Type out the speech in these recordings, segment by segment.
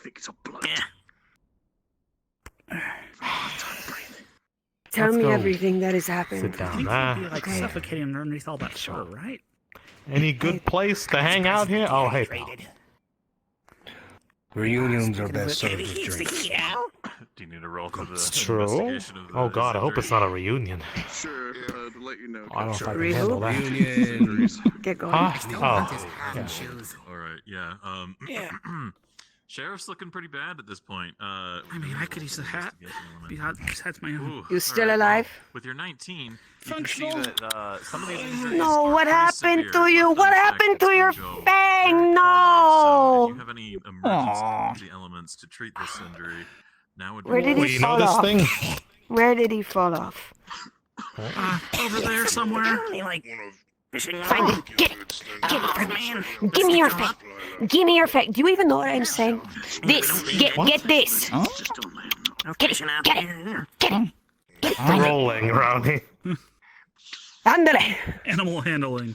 think it's a blood. Tell Let's me go. everything that has happened. Sit I down. think you'd be like Okay. suffocating underneath all that fur, right? Any good place to hang out here? Oh, hey, pal. Reunions are best served with drinks. Do you need a roll for the It's true. investigation of the Oh god, I hope it's not a reunion. Sure, to let you know. I don't know if I can Rehoop? handle that. Reunions. Get going. Huh? Still Oh. want his hat and Yeah. shoes. All right, yeah. Sheriff's looking pretty bad at this point. I mean, I could use the hat. Besides my own. Ooh, You still all right, well, alive? with your 19, you Functional. can see that some of these injuries No, are what pretty happened severe. to you? Left What unchecked, happened to it's your gonna go fang? very poorly. So No! if you have any emergency elements to treat this injury, now would be Where did Well, he you know fall this off? thing? Where did he fall off? Over there somewhere. Find him. Get it. Get it from me. Give me your fang. Give me your fang. Do you even know what I'm saying? This. Get this. Huh? Get it. Get it. Get it. Rolling around here. Ándale. Animal handling.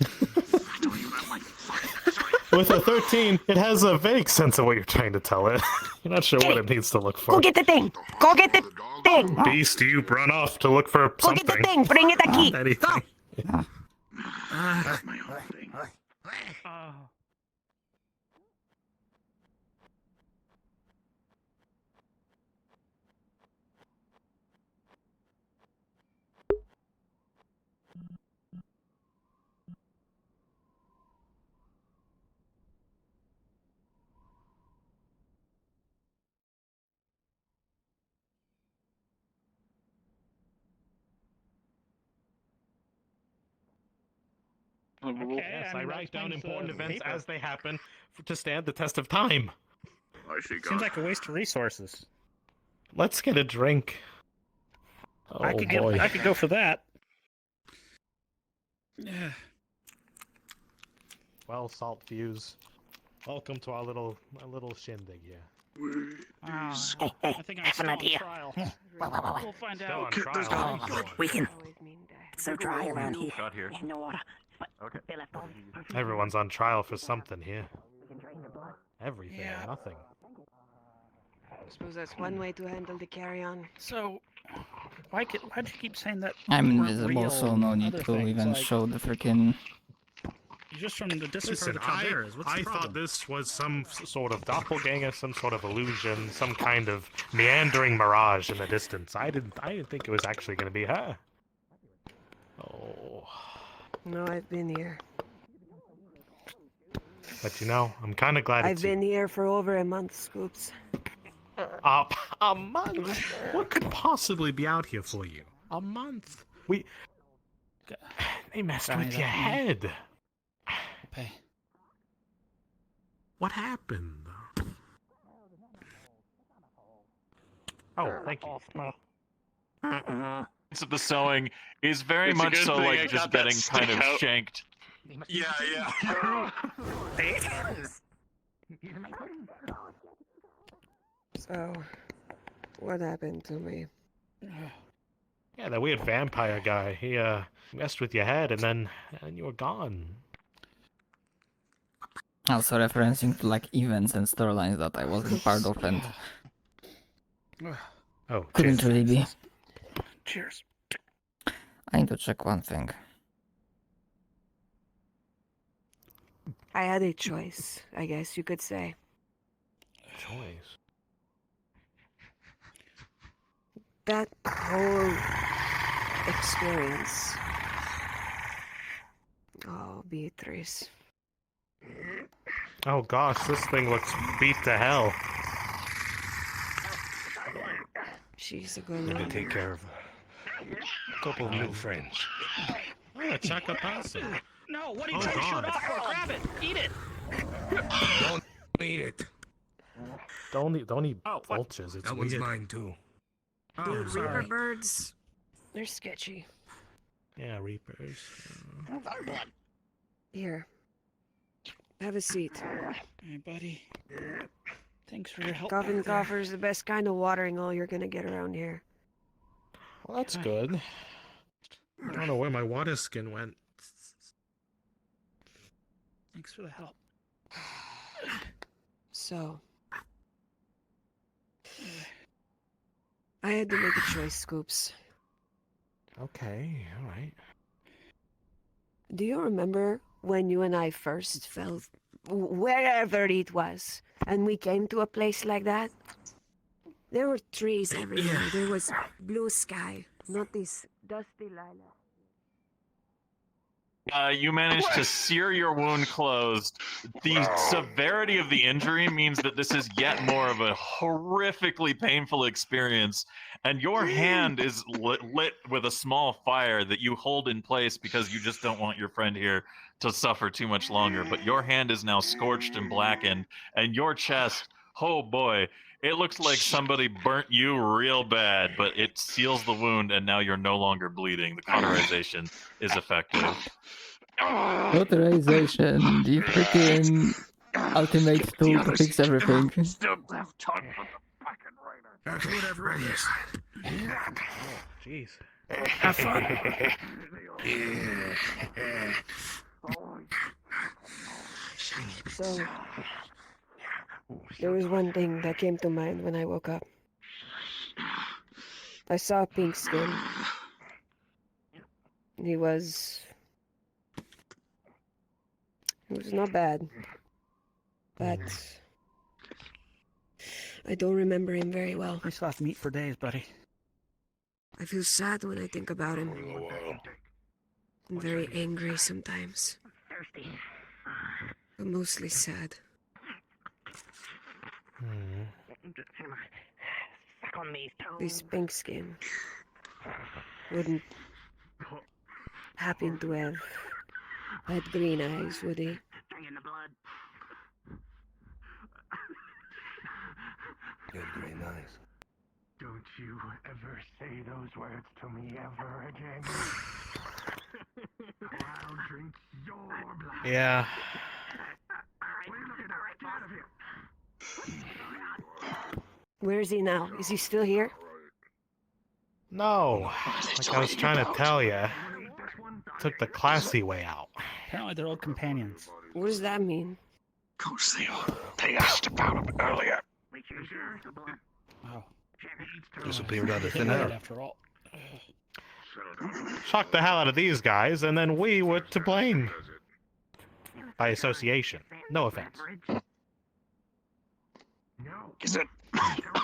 With a 13, it has a vague sense of what you're trying to tell it. You're not sure what it needs to look for. Go get the thing. Go get the thing. Beast, you run off to look for Go something. get the thing. Bring it aquí. Anything. That's my own thing. Yes, I write down important events as they happen to stand the test of time. I see. Seems like a waste of resources. Let's get a drink. Oh I could boy. I could go for that. Yeah. Well, Salt Fuse, welcome to our little shindig here. I think I'm have still an on idea. trial. We'll find Still on out. trial. We can. It's so dry around here. Got here. No water. Okay. Everyone's on trial for something here. Everything, Yeah. or nothing. I suppose that's one way to handle the carry-on. So, why'd you keep saying that? I'm we weren't invisible, real so no and need other to things, even like, show the freaking. You're just from the distant Listen, part of the Calderas. What's I the thought problem? this was some sort of doppelganger, some sort of illusion, some kind of meandering mirage in the distance. I didn't think it was actually going to be her. Oh, No, I've been here. but you know, I'm kind of glad I've it's been here for over a month, Scoops. a month. What could possibly be out here for you? A month. They messed with your head. Pay. What happened? Oh, thank you. So the sewing is very It's a much good so thing I like got just that getting kind of stick out. shanked. Yeah. So, what happened to me? Yeah, that weird vampire guy. He messed with your head, and then you were gone. Also referencing to like events and storylines that I wasn't part of and Oh, couldn't cheers. really be. Cheers. I need to check one thing. I had a choice, I guess you could say. Choice. That whole experience. Oh, Beatrice. Oh gosh, this thing looks beat to hell. She's a good Need to one. take care of a couple of new friends. Oh, a chacapasa. No, what are you Oh, trying to shoot God. off for? Grab it. Eat it. Don't eat it. Don't eat Oh, what? vultures. It's That one's weird. mine too. Oh, Dude, sorry. Reaper birds, they're sketchy. Yeah, reapers. Here. Have a seat. Hey, buddy. Thanks for your help. Coffin back there. Coffer's the best kind of watering hole you're gonna get around here. Well, that's good. I don't know where my water skin went. Thanks for the help. So, I had to make a choice, Scoops. Okay, alright. Do you remember when you and I first fell, wherever it was, and we came to a place like that? There were trees everywhere. There was blue sky, not this dusty lilac. You managed to sear your wound closed. The severity of the injury means that this is yet more of a horrifically painful experience, and your hand is lit with a small fire that you hold in place because you just don't want your friend here to suffer too much longer. But your hand is now scorched and blackened, and your chest, oh boy, it looks like somebody burnt you real bad, but it seals the wound, and now you're no longer bleeding. The cauterization is effective. Authorization, the freaking ultimate tool to fix everything. Still have time for the fucking writer. Okay, whatever it is. Jeez. Have fun. So, there was one thing that came to mind when I woke up. I saw Pink Skin. He was not bad, but I don't remember him very well. I still have to meet for days, buddy. I feel sad when I think about him. I'm very angry sometimes, but mostly sad. This Pink Skin wouldn't happen to have had green eyes, would he? Good green eyes. Don't you ever say those words to me ever again. I'll drink your blood. Yeah. Where is he now? Is he still here? No. Like I was trying to tell you. Took the classy way out. Apparently they're old companions. What does that mean? Of course they are. They asked about him earlier. Wow. Disappeared out of thin Right air. after all. Shocked the hell out of these guys, and then we were to blame. By association. No offense. Is it?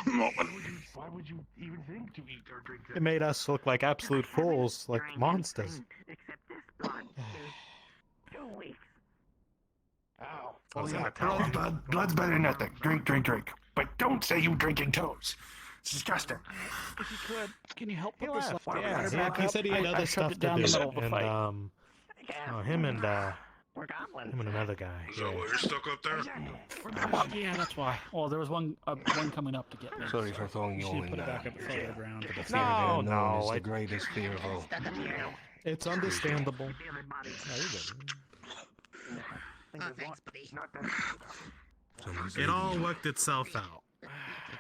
Moment. Why would you even think to eat or drink It made us look like absolute fools, like monsters. Blood's better than nothing. Drink. But don't say you drinking toes. It's disgusting. If you could, can you help He put this left, water yeah. back He up? said he had I other shoved stuff it to down do. the middle of the And, fight. him and another guy. Yeah. You're stuck up there? Yeah, that's why. Oh, there was one coming up to get me. Sorry for throwing you You all should in put it there. back up further ground. The fear No, of the unknown no, is the I- greatest fear of all. It's understandable. It all worked itself out.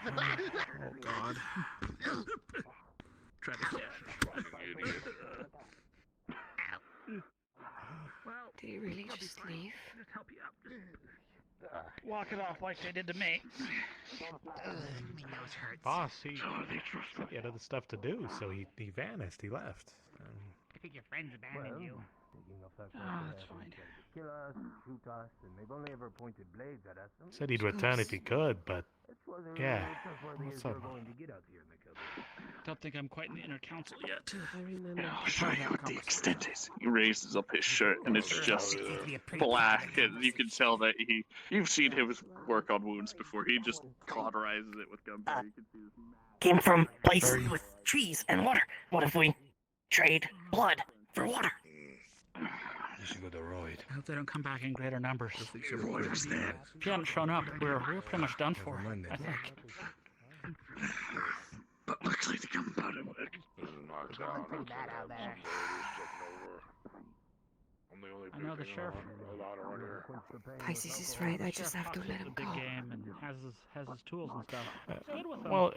Oh God. Try to Did he really just leave? help you up. Walk it off like they did to me. Boss, he had other stuff to do, so he vanished. He left. I think your friends abandoned you. Oh, that's fine. Kill us, shoot us, and they've only ever pointed blades at us. Said he'd return if he could, but yeah. What's up? Don't think I'm quite in the inner council yet. I remember. I'll show you what the extent is. He raises up his shirt, and it's just black, and you can tell that you've seen him work on wounds before. He just cauterizes it with gunpowder. You can see his Came from places with trees and water. What if we trade blood for water? You should go to Royd. I hope they don't come back in greater numbers. Roy was there. If you hadn't shown up, we're pretty much done for, Never mind I it. think. But luckily the gunpowder worked. I know the sheriff. Pisces is right. I just have to let him Big go. game and has his tools and stuff. Good with him. Well,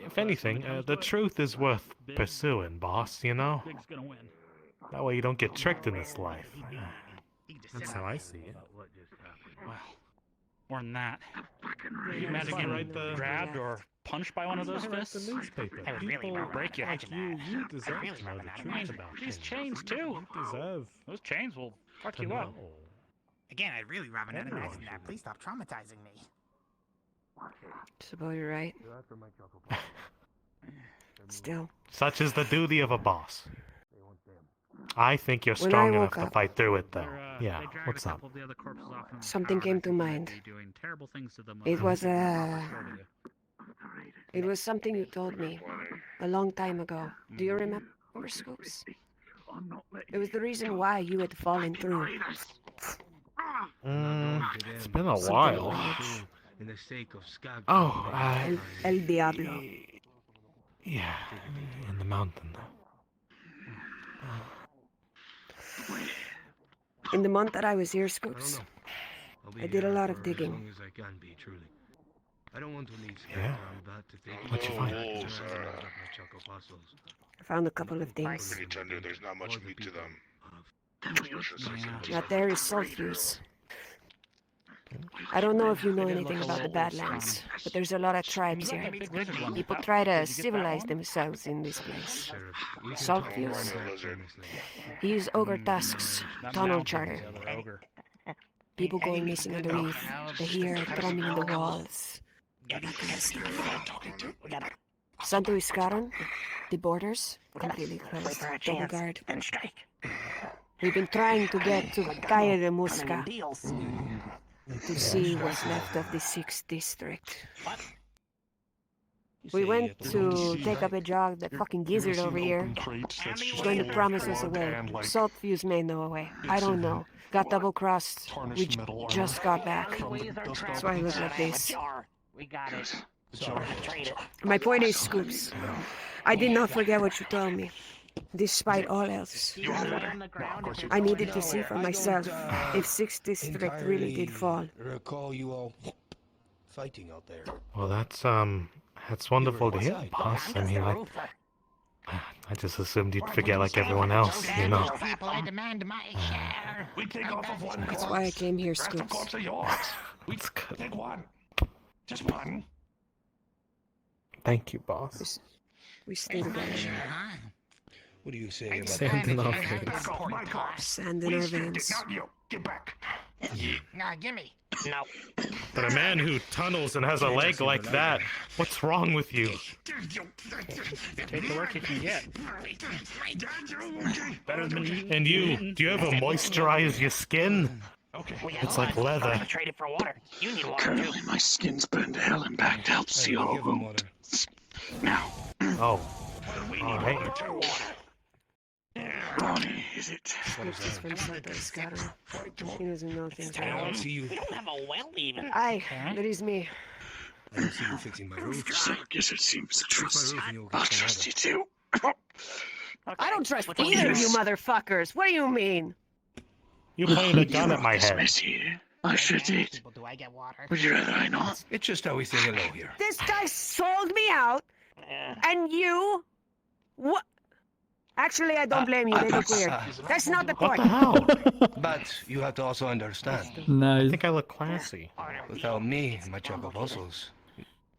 if anything, the truth is worth pursuing, boss. You know. Big's gonna win. That way you don't get tricked in this life. That's how I see it. Wow. More than that. Can you imagine getting grabbed or punched by one of those fists? The newspaper. I would really People break your like you deserve really to know rather the not truth imagine about These things. chains too. You deserve Those chains will fuck to you up. know. Again, I'd really rather not Everyone imagine that. should. Please stop traumatizing me. Suppose you're right. Still, Such is the duty of a boss. I think you're When I strong enough woke to up- fight through it, though. They Yeah, dragged what's a up? couple of the other corpses off into the Something tower, came and I to think they'd mind. be doing terrible things to them. It was Short it was something you told me a long time ago. Do you remember, Scoops? It was the reason why you had fallen through. It's been a while. In the sake of Skag. Oh, El Diablo. yeah, in the mountain. In the month that I was here, I don't Scoops, know. I'll be I did a here lot of for digging. As long as I can be, truly. I don't want to need Skag Yeah. around back to take What'd you find? I found a couple of things. Pretender, there's not much meat to them. That there is sulfuse. I don't know if you know anything about the Badlands, but there's a lot of tribes here. People try to civilize themselves in this place. Sulfuse. Use ogre tusks, tunnel charter. People going missing underneath. They hear drumming in the walls. That kind of stuff. Santo Iscaron, the borders, completely closed. Double guard. And strike. We've been trying to get to Calle de Musca Deals. to see what's left of the 6th district. We went to take up a jog. That fucking gizzard over here. He's going to promise us a way. Sulfuse may know a way. I don't know. Got double-crossed. We just got back. That's why I look like this. We got it. Trade it. My point is, Scoops, I did not forget what you told me. Despite all else, I needed to see for myself if 6th district really did fall. Recall you all fighting out there. Well, that's wonderful to hear, boss. I mean, I just assumed you'd forget like everyone else, you know. People, I demand my share. We take off of one That's corpse. why I came here, Rest of Scoops. corpse are yours. We That's good. take one. Just one. Thank you, boss. We stay together. What do you say about Sand in our Back veins. off my corpse. Sand in We our skipped it, veins. not you. Get back. Nah, gimme. No. But a man who tunnels and has a leg like that, what's wrong with you? Take the work you can get. Better than eating. And you, do you ever moisturize your skin? Okay. It's like leather. Trade it for water. You need water too. Currently, my skin's burned to hell and back to help seal all give him water. wounds. Now, Oh, all right. Bonnie, is it? Scoops is from Santo Iscaron. He doesn't know things I like don't that. see you. We don't have a well even. Aye, that is me. I don't see you fixing my roof. So I guess it seems to Fix trust my you. roof and you'll I'll get some trust water. you too. I don't trust Which one either of is you this? motherfuckers. What do you mean? You pointed a gun at my This head. mess here. I sure did. People, do I get water? Would you rather I not? It's just how we say hello here. This guy sold me out, and you... What? Actually, I don't blame you. They look weird. That's not the What point. the hell? But you have to also understand, I Nice. think I look classy. without me, my choco fossils,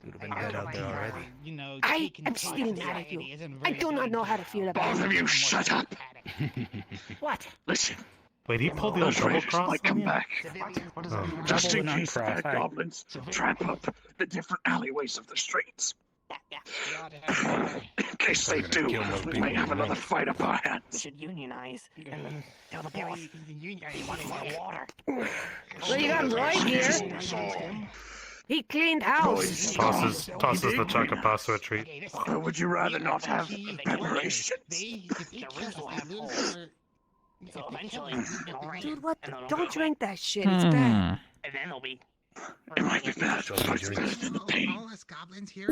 you'd have been dead out there already. You know, I taking am still part mad at you. isn't I very do not good know for how to feel about Both it. of you, shut up. What? Listen, Wait, he pulled the those old double raiders cross might on come you? back. What does that mean? Just in Double case the uncross, bad aye. goblins tramp up the different alleyways of the streets. In case they They're do, gonna kill more we people may have than another me. fight up our We hands. should unionize and then tell the boss he wants more water. Well, you got Roy here. He cleaned house. Tosses the Chocopasa a treat. Or would you rather not have preparations? So eventually it'll rain. Dude, what? And it'll Don't go drink that shit. It's bad. And then it'll be. It might be bad, but it's better than the pain.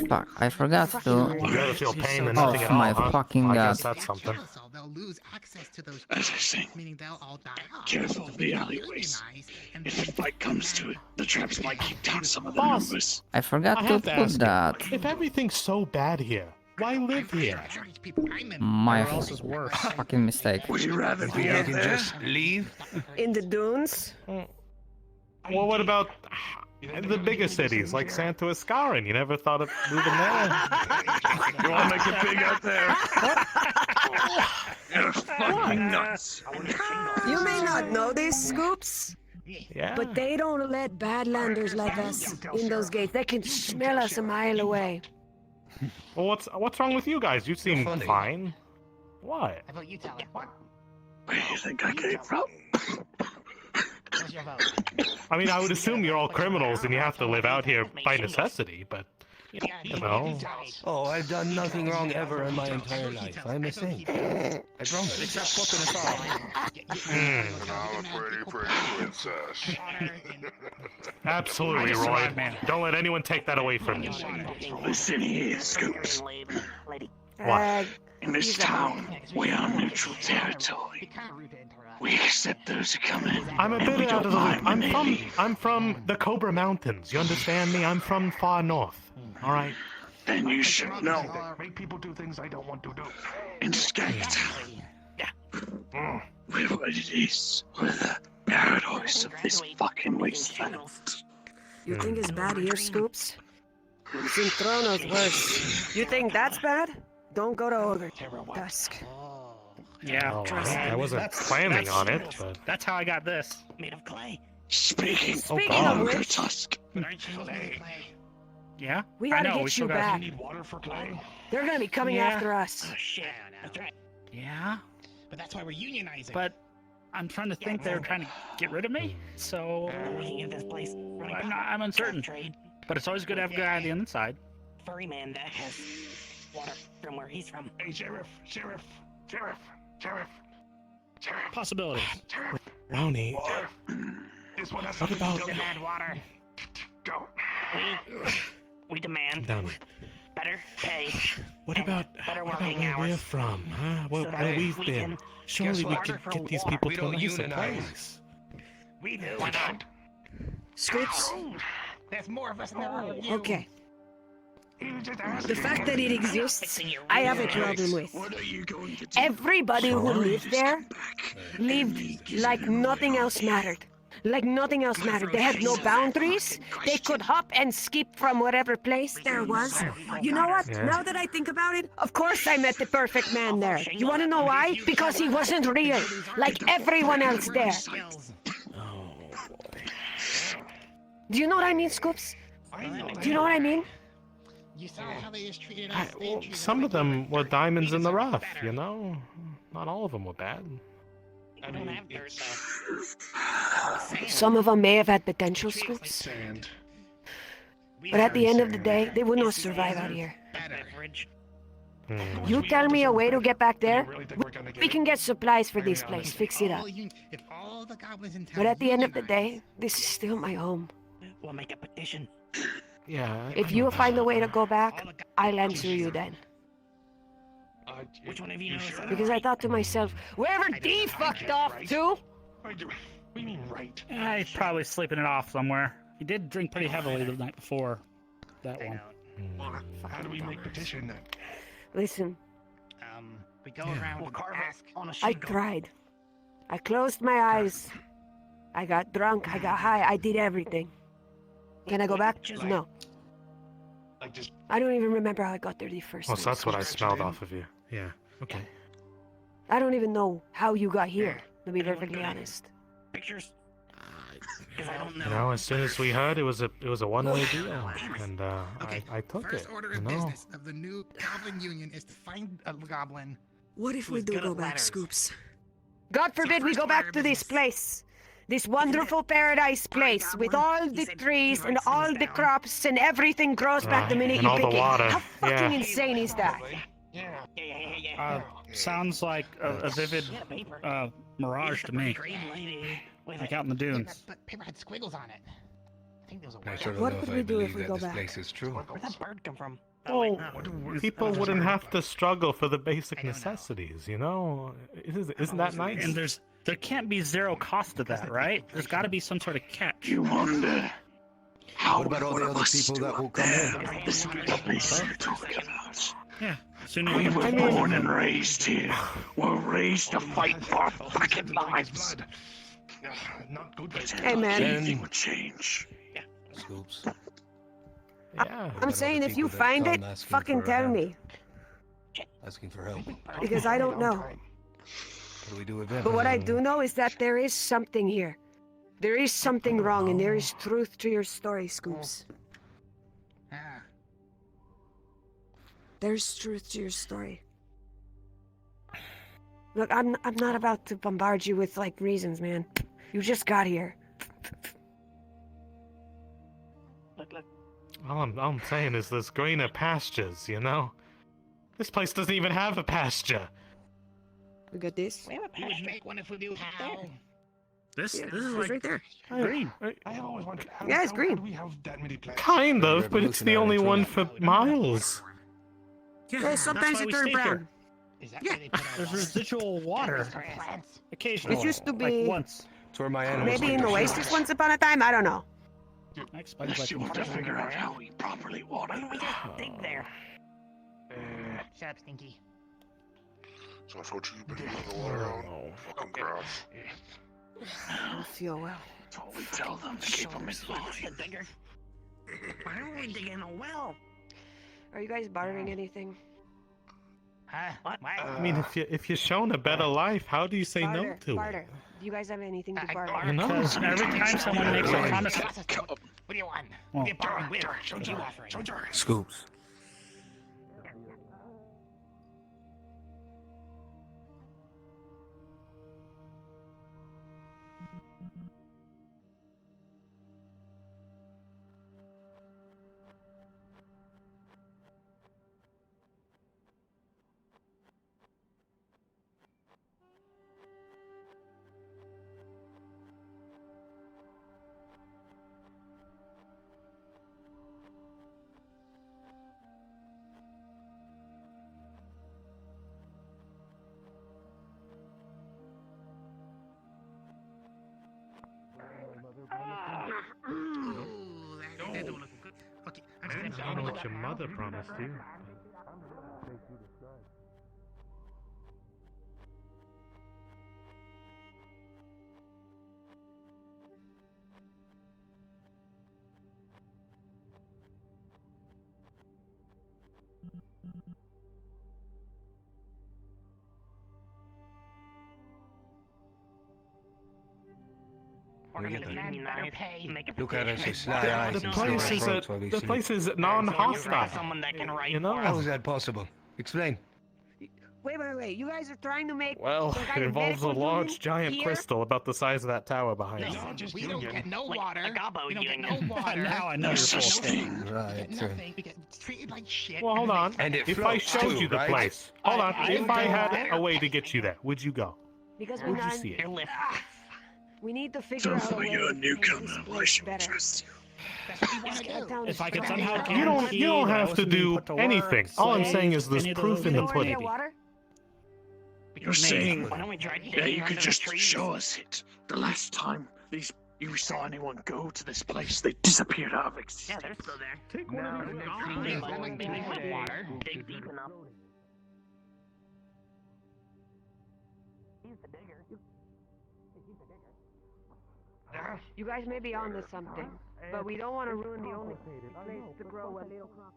Fuck, I forgot You to gotta feel pain and Oh, nothing at my all, huh? fucking I guess God. that's something. They'll lose access to those As I say, meaning they'll all die off. careful of the alleyways. If the fight comes to it, the traps might keep down some of the Boss. numbers. I forgot I to have to put ask you, that. if everything's so bad here, why live here? My Where else is worse? fucking mistake. Would you rather You be think I out can there? just leave? In the dunes? Well, what about... And the bigger cities, like Santa Iscaran. You never thought of moving there? You want to make it big out there? You're fucking nuts. You may not know this, Scoops, Yeah. but they don't let badlanders like us in those gates. They can smell us a mile away. Well, what's wrong with you guys? You seem fine. What? How about you tell him? What? Where do you think I came from? What's your vote? I mean, I would assume you're all criminals and you have to live out here by necessity, but you know. Oh, I've done nothing wrong ever in my entire life. I'm a saint. I promise. Except flipping us off. I'm a pretty princess. Absolutely, Roy. Don't let anyone take that away from you. Listen here, Scoops. Uh, In this town, we are neutral territory. We accept those who come in. I'm a and bit we out don't of the mind loop. when they leave. I'm from the Cobra Mountains. You understand me? I'm from far north. All right. Then you should know. Make people do things I don't want to do. In Skank we're what it is. We're the paradise of this fucking wasteland. you think it's bad here, Scoops? Cintrono's worse. You think that's bad? Don't go to Ogre Dusk. Yeah, Oh, trust me. I wasn't planning on it, but That's how I got this. Made of clay. Speaking Speaking of of which- Tusk, Yeah? We I gotta know, we get still you got- back. Need water for clay? They're gonna be coming Yeah. after us. Oh shit. That's right. Yeah? But that's why we're unionizing. But I'm trying to think they were trying to get rid of me, so We can get this place running. I'm uncertain. Trade. But it's always good to have a guy on the inside. Furry man that has water from where he's from. Hey, Sheriff. Possibilities. Brownie. This one has What something about- to do. Demand water. Go. We demand Down. better pay. What and about better what about working where we're hours. from? Huh? So Where that we've we been? can Surely we get could for get these water. people We to a don't nicer unionize. place. We do. Why not? Scoops, There's more of us than there are of you. okay. He was just asking. The fact that it exists, I have a problem with. what are you going to do? Everybody who lived there lived like nothing else mattered. Like nothing else mattered. They had no boundaries. They could hop and skip from whatever place there was. You know what? Yeah. Now that I think about it, of course I met the perfect man there. You want to know why? Because he wasn't real, like everyone else there. Do you know what I mean, Scoops? Do you know what I mean? You saw how they just treated us. They Well, treated us some like of them were dirt. diamonds We in the deserve rough, better. you know? Not all of them were bad. We don't have dirt though. Some of them may have had potential, Scoops. Sand. But at the end of the day, they would not survive out here. Beverage. You tell me a way to get back there, Really think we're gonna get we it? can get supplies for this place, If fix it up. if all the goblins in town But at the end of the unionize, day, this is still my home. We'll make a petition. Yeah. If you find a way to go back, I'll answer you then. Which one of you knows? Because I thought to myself, wherever D fucked off to, We mean right. He's probably sleeping it off somewhere. He did drink pretty heavily the night before that one. How do we make petition then? listen, we go around We'll and carve ask. it on a I sheet. tried. I closed my eyes. I got drunk, I got high, I did everything. Can I go back? No. Like just I don't even remember how I got there the first Well, so time. that's what I smelled off of you. Yeah. Okay. I don't even know how you got here, to be perfectly honest. Pictures. Because I don't You know. know, as soon as we heard it was a one-way deal, and Okay, I took it. First order You of know. business of the new Goblin Union is to find a goblin. What if we do go back, Scoops? God forbid we first go back order to of this business. place. This wonderful paradise place with all the trees and all the crops and everything grows back the minute and you all pick the it. water. How fucking Yeah. insane is that? Yeah. Sounds like a vivid mirage to me. Green lady with Like a- out in the Yeah, dunes. but paper had squiggles on it. I think there was a I word. sort of What know would if we I do if believe we that go this back? place is true. Where'd that bird come from? Oh, People wouldn't have to struggle for the basic necessities, you know? Isn't that nice? And there can't be zero cost to that, right? There's got to be some sort of catch. You wonder how What about all one the of other us people that do will come there. in? This is the place you're talking about. Yeah. Soon We as were born and raised here. We're raised to fight for our fucking lives. Not good. But Hey, man. anything would change. Scoops. Yeah. I'm saying if you find it, fucking tell me. Asking for help. Because I don't know. What do we do with them? But what I do know is that there is something here. There is something wrong, and there is truth to your story, Scoops. There's truth to your story. Look, I'm not about to bombard you with, like, reasons, man. You just got here. Look. All I'm saying is there's greener pastures, you know? This place doesn't even have a pasture. We got this. We have a You would pasture. make one if we do how. This Yeah, is it's like right there. green. I have always wondered how, Yeah, it's how green. do we have that many plants? Kind of, but it's the only one for Revolutionary miles. Yeah, Yeah, sometimes that's why it we turns stay brown. here. Is that Yeah. where they put our There's water? residual water. Plants. Occasionally. It used to Like be once. It's where my animals maybe get in their Oasis shit. once upon a time. I don't know. That explains Unless like you want to figure out how we properly water. Why don't we just dig there? Shut up, Stinky. So I thought you'd been using the water on fucking grass. I don't feel well. That's what we tell them to keep them in line. The digger. Why don't we dig in a well? Are you guys bartering anything? Huh? What? I mean, if you're shown a better life, how do you say no Barter, to barter. it? Do you guys have anything to I barter? You know? Because every time someone makes a promise, What do you want? Well, What are you borrowing with? What are you offering? Scoops. That don't look good. Okay, I'm just I gonna don't know what your mother promised you. We're gonna Look be at nice. pay. Make a Look at us petition. with sly eyes The and place sore is throats while we the sleep. place is So you non-hostile. find someone that can write You know? for How us. is that possible? Explain. Wait. You guys are trying to make Well, some it kind of involves a medical large union giant here? crystal about the size of that tower behind No. us. No, just we don't union. get no Like water. a gobbo We don't get union. no water. Now I know We you're get full. nothing. We Right, get sure. nothing. We get treated like shit. Well, hold on. And it If I floats showed too, you the right? place, hold on. I If I would had go a way to get you there, would you go? Because we Would you not, see it? Your lift. we need to figure Sounds out a like way you're a to make newcomer. this Why place should we better. trust you? That's what we want to That do. town is If I could fucking somehow awful. You don't guarantee have to those who do put to work, anything. All I'm slaves, saying is there's any of proof those in You the know where to get pudding. water? You're saying Why don't we try yeah, digging you under could the just trees? show us it. The last time you saw anyone go to this place, they disappeared out of Yeah, existence. they're still there. Take No, one of the those. next thing is going to be water. Dig deep enough. He's the digger. You guys may be on to something, but we don't want to ruin the only place to grow a little crop.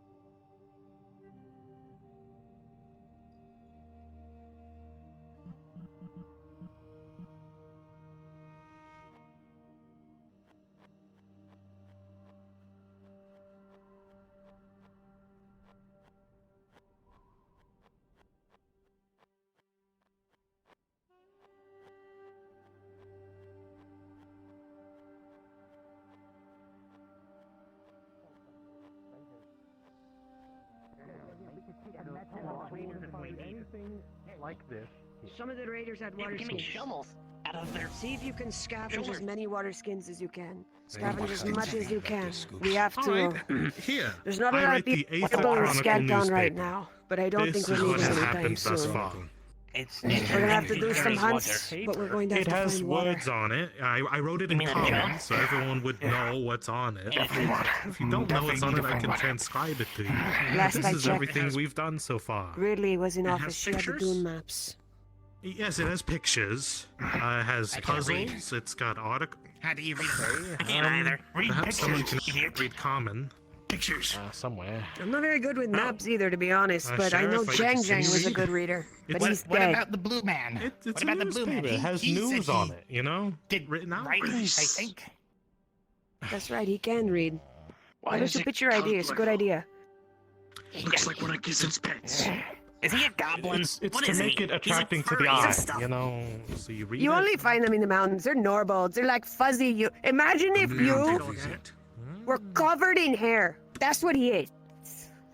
Anything like this. Some of the raiders had water Give me skins. shovels out of their. See if you can scavenge Sure. as many water skins as you can. Many Scavenge as skins much as you like can. this, Scoops. We have to. Alright, here. There's not a I lot of write the people Aether to Chronicle scat on right newspaper. now, but I don't This think is we're what leaving has anytime happened thus soon. far. It's. We're gonna have to do some hunts, but we're going to have It to has find water. words on it. I wrote it in mean a common joke? so everyone would know what's on it. If you don't know what's on it, I can transcribe it to you. Last This I is checked, everything we've done so far. Ridley was in It has office. She had the pictures? dune maps. Yes, it has pictures. It has puzzles. It's got articles. How do you read them? I can't either. Read Perhaps someone pictures, can idiot. read common Pictures. somewhere. I'm not very good with maps either, to be honest, but I know Sheriff, Jang can Jang you was a read? good reader. But he's What dead. about the blue man? It's What a about the blue man? newspaper. It has He news said on he it, you know? Did Written out. writing, I think. That's right, he can read. Why Why don't does you it pitch your idea? It's a good idea. Looks like one of Gizzard's pets. Is he a goblin? It's What to is make he? it He's a attracting to the furry and eye, stuff. you know? So you read You it. only find them in the mountains. They're normal. They're like fuzzy. You imagine if you were covered in hair. That's what he is.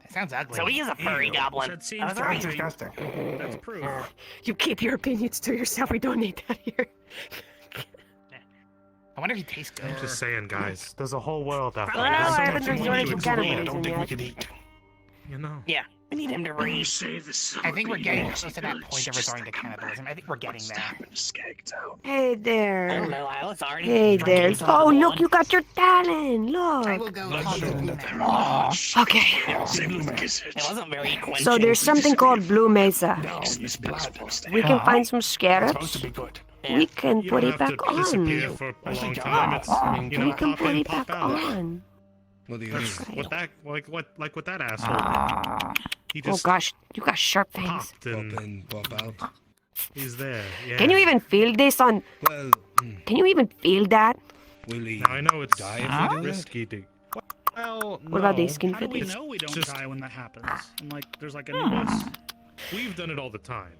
That sounds ugly. So he is a furry goblin. That seems That's to right. be- Disgusting. That's proof. You keep your opinions to yourself. We don't need that here. I wonder if he tastes good. I'm just saying, guys. There's a whole world out there. Well, There's I so haven't much more resorted to to explore, I cannibalism don't think we yet. could eat. you know? Yeah, we need him to When you read. say this, I think we're getting close to that point of resorting to cannibalism. I think we're getting there. Hey I don't there. know, I was already Hey drinking there. some Oh, blood. look, you got your talent. I will Look. go talk to the blue man. Okay. It wasn't very quenching. So there's something called Blue Mesa. No, it's blood. We can find some It's supposed to scarabs. be good. We can You put don't it have back to disappear on. for a I long think time. I'm- It's, I'm- you know, We can pop put in, it pop back out. on. What do you That's mean? what that, like what that asshole. He Oh just gosh, you got sharp fangs. popped Pop and in, pop out. he's there. Yeah. Can you even feel this on? Well, Can you even feel that? will he Now I know it's die if we do that? risky to. Well, What about no. these skin How do we flippers? know we don't Just- die when that happens? And like, there's like a nuance. We've done it all the time.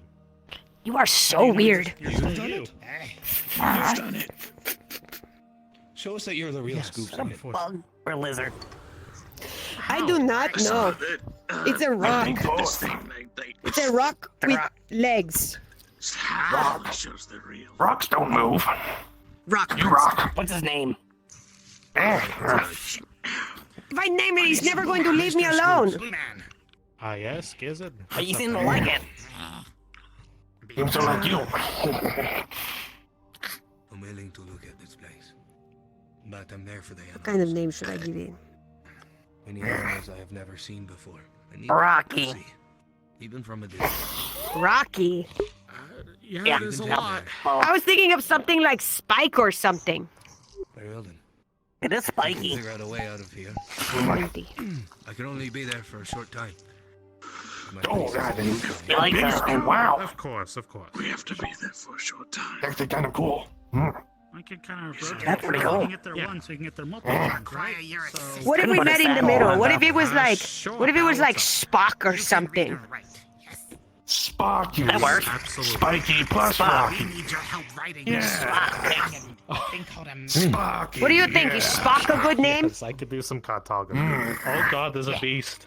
You are so weird. You're still you. Hey. Show us that you're the real scoop. Bug or lizard? I do not know. It's a rock. It's a rock The with rock. legs. Shows the real. Rocks don't move. Rock. You rock. What's his name? If I name it, he's never going to leave me alone. Blue man. Ah, yes, Gizzard. But you seem to like it. Seems to like you. I'm willing to look at this place. But I'm there for the What animals. kind of name should I give it? Many animals I have never seen before. I need Rocky. to see, even from a distance. Rocky. Yeah, Yeah. there's a Yeah. lot. I was thinking of something like Spike or something. Very well then. It is We can spiky. figure out a way out of here. Pointy. I can only be there for a short time. My Oh, place is God. You like Big that? screen, wow. Of course, of course. We have to be there for a short time. Actually kind of cool. Hmm. I could kind of rotate. That's pretty so cool. We can get there once, we can get there multiple times, right? You're So, What if we Couldn't met put a in the saddle middle? on What that. if it was like, Sure, what if it was like balance Spock or something? right. Yes. Spock, you. That works. Absolutely. Spiky plus Spock. Rocky. We need your help writing. Yeah. Thing called a Spocky. What do you think? Is Spock a good name? Yes, I could do some cartography. Oh god, there's a beast.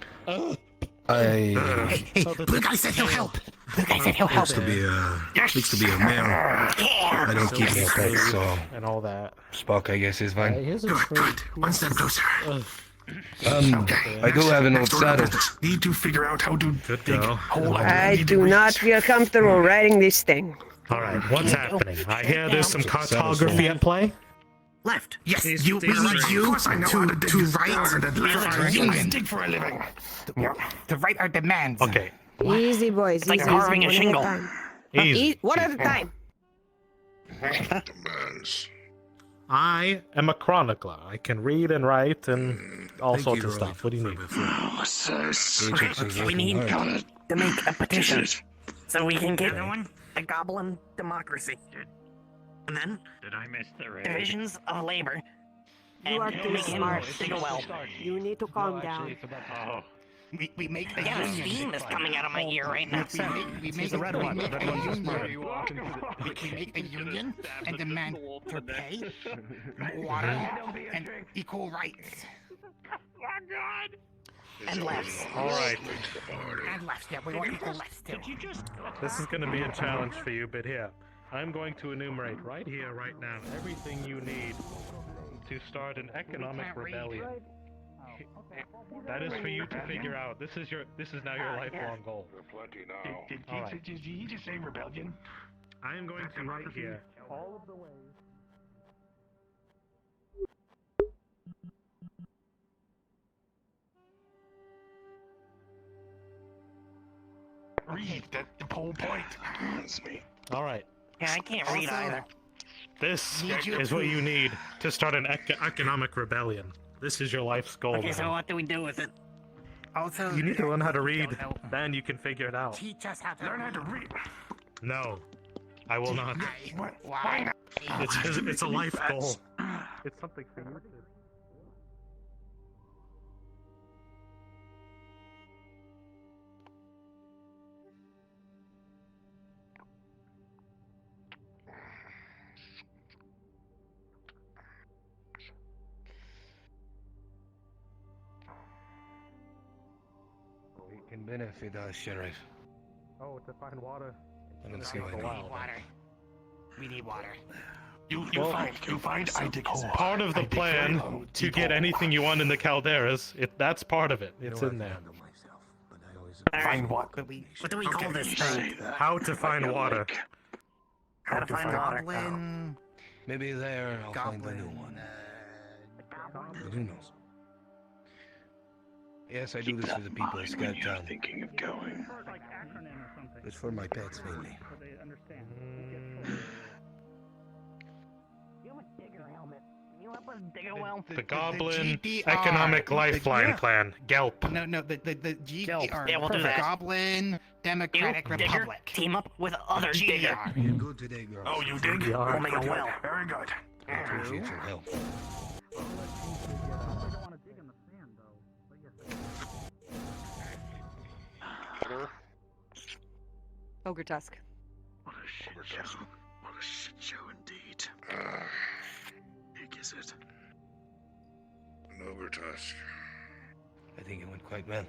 Hey, Hey, blue guy said he'll help. Blue guy said he'll help. looks to be a male. I don't keep no pets, so And all that. Spock, I guess, is fine. Here's a Good. One step closer. I do have an old saddle. Need to figure out how to Good dig girl. hole I do not feel comfortable riding this thing. Alright, what's happening? I hear there's some cartography at play. Left. Yes, These- we these need are- you I know how to dig to this write down and left our union. dig for a living. Yeah. To write our demands. Okay, Easy, boys. like easy, carving easy. a One shingle. at a time. easy. One at a time. Demands. I am a chronicler. I can read and write and all Thank sorts you, of stuff. What do you need? We need to make a petition so we can get a goblin democracy. And then Did I miss the raid? divisions of labor. You are too we can smart. dig a well. You need to calm down. Oh, We make a Again, union. steam is coming out of my ear right now. We make the red one. The red one's just smart. we make a union and demand for pay, water, and equal rights. And lefts. Alright, And left. Yeah, we want equal lefts too. this is going to be a challenge for you, but here. I'm going to enumerate right here, right now, everything you need to start an economic can't read. rebellion. That is for you to figure out. This is now your lifelong goal. Plenty now. All right. Did he just say rebellion? I am going to write here all of the ways. Read the whole point. That's me. All right. Yeah, I can't read either. This is what you need to start an economic rebellion. This is your life's goal. Okay, man. so what do we do with it? Also, You need to learn how to read. Then you can figure it out. teach us how to Learn how to read. No, I will not. Why not? It's a life goal. It's something for you to. We can benefit us, Sheriff. Oh, to find water. I don't see We why need not. water. We need water. You find, I dig holes. Part of the plan to get anything you want in the calderas, that's part of it. It's in there. Find what? What do we call this thing? How to find water. How to find water? Goblin. Maybe there I'll find the new Goblin. one. But who knows? Yes, I do this for the people of Scout Town. Thinking of going. Like acronym or something. It's for my pets mainly. So they understand. You have a digger helmet. Can you help us dig a well? The Goblin GDR. Economic Lifeline Plan. GELP. No, the GDR. Yeah, we'll do that. Goblin Democratic You, digger, Republic. team up with other digger. GDR. Good today, girls. Oh, you dig? Yeah. We'll make a well. Very good. I appreciate your help. Ogre Tusk. What a shit show. What a shit show indeed. Big is it? An ogre tusk. I think it went quite well.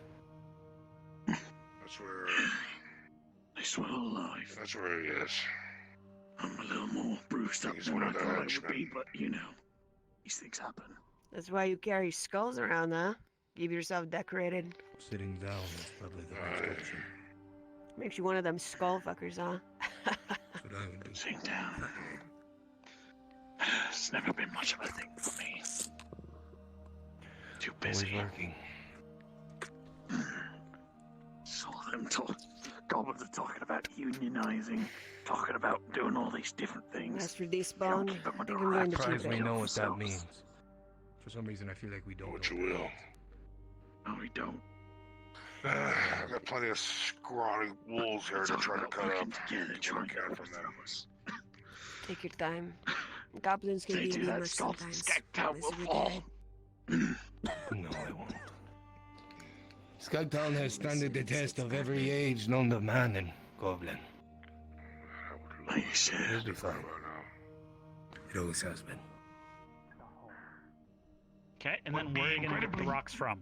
That's where. Nice well alive. That's where he is. I'm a little more bruised up He's than one I of the thought I would henchmen. be, but you know, these things happen. That's why you carry skulls around, huh? Keep yourself decorated. Sitting down is probably the best option. Makes you one of them skull fuckers, huh? That's what I would do. Sitting down. It's never been much of a thing for me. Too Always busy. working. Saw them talk. Goblins are talking about unionizing, talking about doing all these different things. As for despawn, Keep them I under think I'm going to Surprised keep we it. know what that themselves. means. For some reason, I feel like we don't What know you what that will. means. No, we don't. I've got plenty of scrawny wolves here It's to all try to about cut up. working together, Keep what I trying to can get from them. ourselves. Take your time. Goblins can They be do that enigmas stuff. sometimes. Skagtown This will is what fall. No, I won't. Skagtown has stood the test of every age known to man and goblin. Like you said. It'll be fine. It always has been. Okay, and then where are you gonna get the rocks from?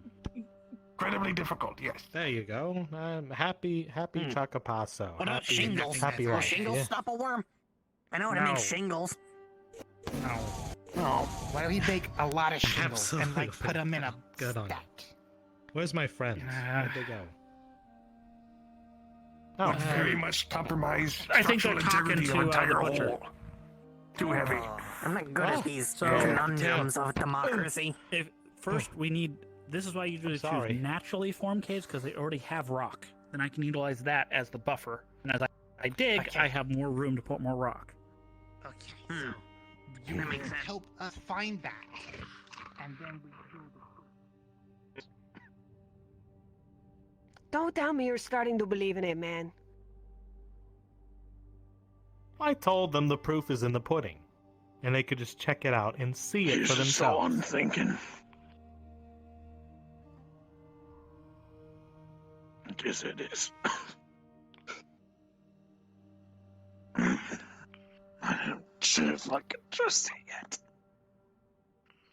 Incredibly difficult, yes. There you go. Happy Chakapaso. What about Happy, shingles? happy Will life. shingles Yeah. stop a worm? I know how to No. make shingles. No. Oh, why don't we make a lot of shingles and like Absolutely. put them in a Good on you. stack? Where's my friends? Where'd they go? Oh, very much compromised. I think structural they're talking integrity of to, entire the butcher. hole. Too heavy. I'm not good at these so- conundrums of democracy. If first we need, this is why you usually Sorry. choose naturally formed caves because they already have rock. Then I can utilize that as the buffer, and as I dig, Okay. I have more room to put more rock. Okay, Hmm. so you That can makes sense. help us find that, and then we do the. Don't tell me you're starting to believe in it, man. I told them the proof is in the pudding, and they could just check it out and see it for You're so themselves. unthinking. I guess it is. I don't serve like a trustee yet.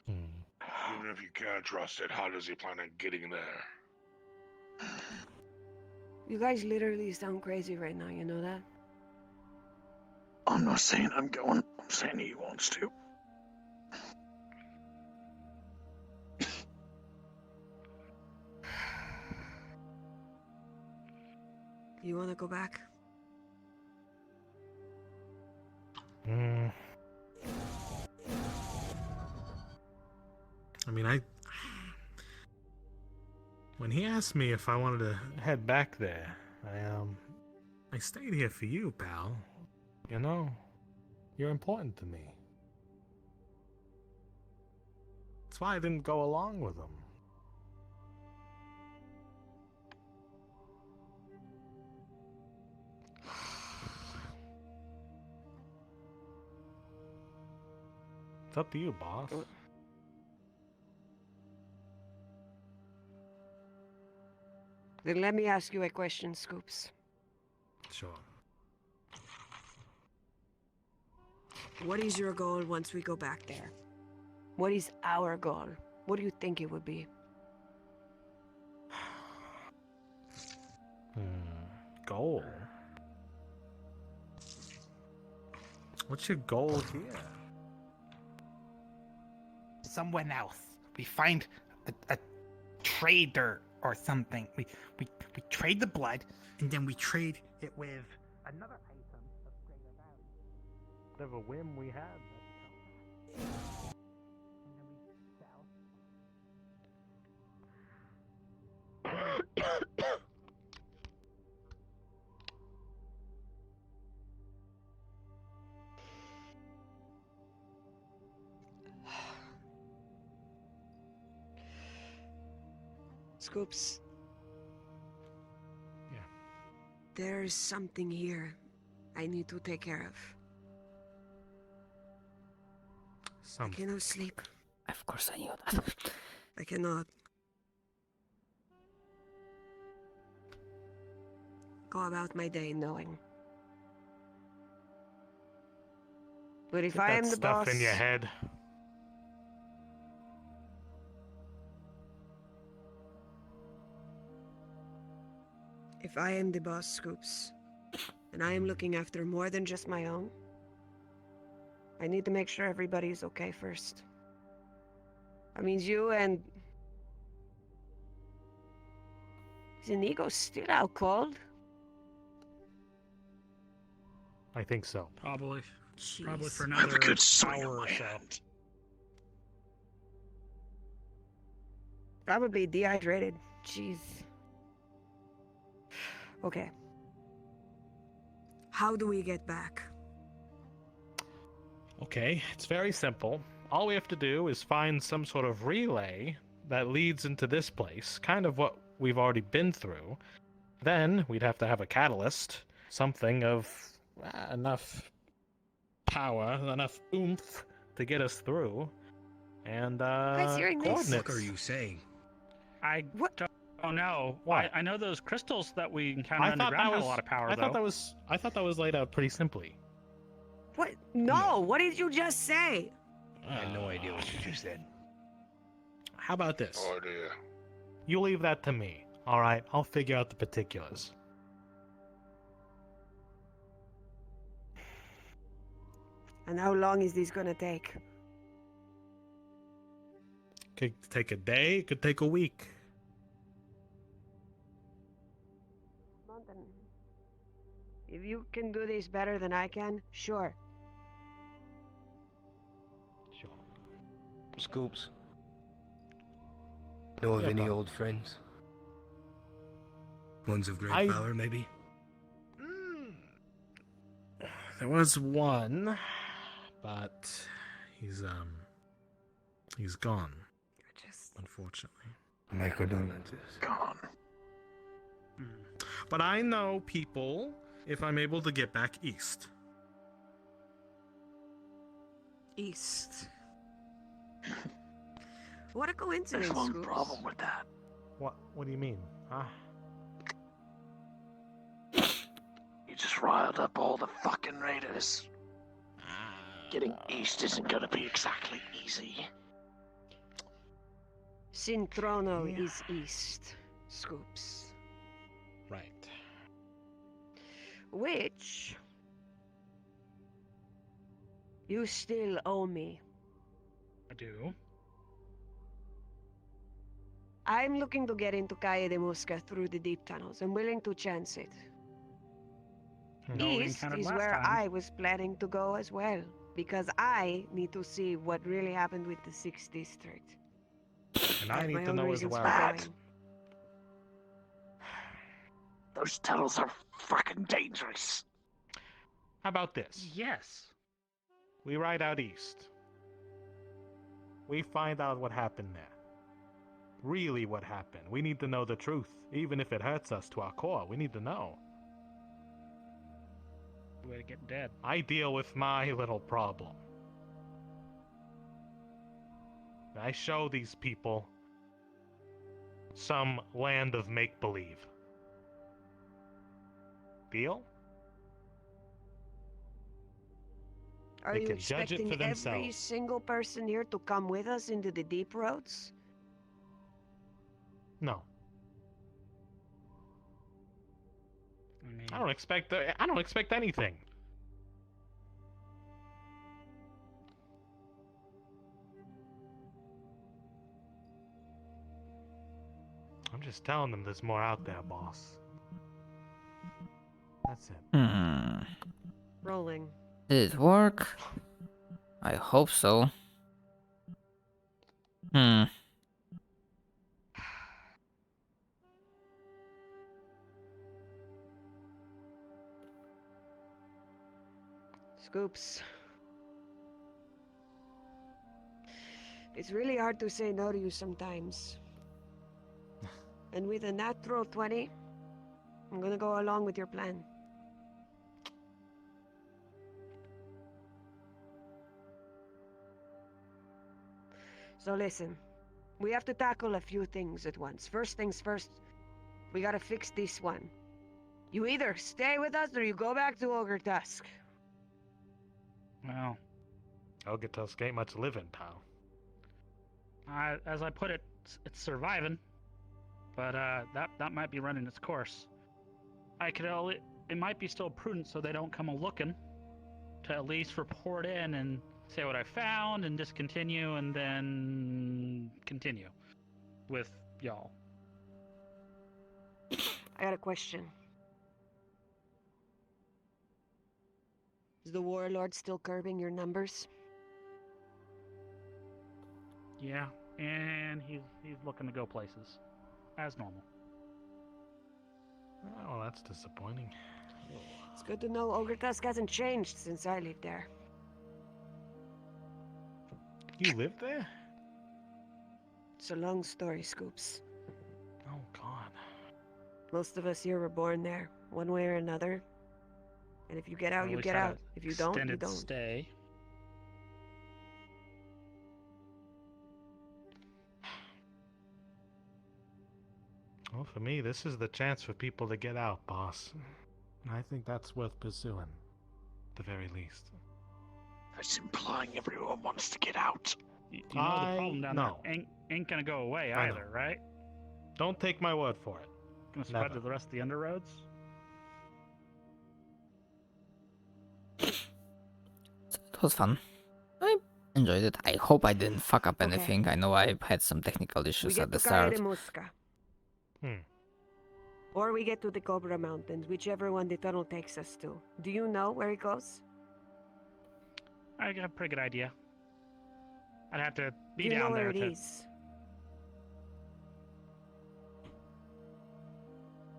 Even if you can't trust it, how does he plan on getting there? You guys literally sound crazy right now, you know that? I'm not saying I'm going. I'm saying he wants to. You wanna go back? Mm. I mean, when he asked me if I wanted to head back there, I stayed here for you, pal. You know, you're important to me. That's why I didn't go along with them. It's up to you, boss. Then let me ask you a question, Scoops. Sure. What is your goal once we go back there? What is our goal? What do you think it would be? Goal? What's your goal here? Somewhere else. We find a trader or something. We trade the blood, and then we trade it with another item of greater value. Whatever whim we had. And then we sell. Scoops. Yeah. There's something here I need to take care of. I cannot sleep. Of course I knew that. I cannot go about my day knowing. But if Get I that am the stuff boss, in your head. if I am the boss, Scoops, and I am looking after more than just my own, I need to make sure everybody's okay first. That means you and... Is Inigo still out cold? I think so. Probably. Jeez. Probably for I have another a good swing hour in or my so. hand. Probably dehydrated. Jeez. Okay. How do we get back? Okay, it's very simple. All we have to do is find some sort of relay that leads into this place, kind of what we've already been through. Then we'd have to have a catalyst, something of enough power, enough oomph to get us through, and Guys, hearing this? What the fuck coordinates. are you saying? I don't know. What? I know those crystals that we encountered I thought underground that had was a lot of power, I though. thought that was laid out pretty simply. What? No, what did you just say? I had no idea what you just said. How about this? No idea. You leave that to me. All right, I'll figure out the particulars. And how long is this gonna take? Could take a day, could take a week. Mountain. If you can do this better than I can, sure. Sure. Scoops. Know of Yeah, any pal. old friends? Ones of great I- power, maybe? There was one, but he's gone, unfortunately. My condolences. Gone. But I know people if I'm able to get back east. East. What a coincidence, There's one Scoops. problem with that. What do you mean? Huh? You just riled up all the fucking raiders. Getting east isn't gonna be exactly easy. Sintrono is east, Scoops. Right. Which... you still owe me. I do. I'm looking to get into Calle de Musca through the deep tunnels. I'm willing to chance it. No, we East encountered is last where time. I was planning to go as well, because I need to see what really happened with the 6th District. And I have my need to own know as reasons well. for Bad. going. Those tunnels are fucking dangerous. How about this? Yes. We ride out east. We find out what happened there. Really what happened. We need to know the truth. Even if it hurts us to our core, we need to know. Way to get dead. I deal with my little problem. I show these people some land of make-believe. Deal? Are They you can judge it expecting for every themselves. single person here to come with us into the deep roads? No. I mean, I don't expect anything. I'm just telling them there's more out there, boss. That's it. Rolling. Did it work? I hope so. Scoops. It's really hard to say no to you sometimes. And with a natural 20, I'm gonna go along with your plan. So listen, we have to tackle a few things at once. First things first, we gotta fix this one. You either stay with us or you go back to Ogre Tusk. well, Ogre Tusk ain't much living, pal. as I put it, it's surviving. But that might be running its course. It might be still prudent so they don't come a-looking to at least report in and say what I found and discontinue and then continue with y'all. I got a question. Is the Warlord still curbing your numbers? Yeah, and he's looking to go places. As normal. Oh, that's disappointing. It's good to know Ogre Tusk hasn't changed since I lived there. You live there? It's a long story, Scoops. Oh, God. Most of us here were born there, one way or another. And if you get out, Or at you least get had out. a If you don't, you extended don't. Stay. Well, for me, this is the chance for people to get out, boss. I think that's worth pursuing. At the very least. That's implying everyone wants to get out. You know the problem down know. there ain't gonna go away I either, know. right? Don't take my word for it. Gonna spread Never. to the rest of the underroads? It was fun. I enjoyed it. I hope I didn't fuck up Okay. anything. I know I had some technical We issues get at the to Calle start. de Musca. Hmm. Or we get to the Cobra Mountains, whichever one the tunnel takes us to. Do you know where it goes? I got a pretty good idea. I'd have to be Do you know down where there it to. is?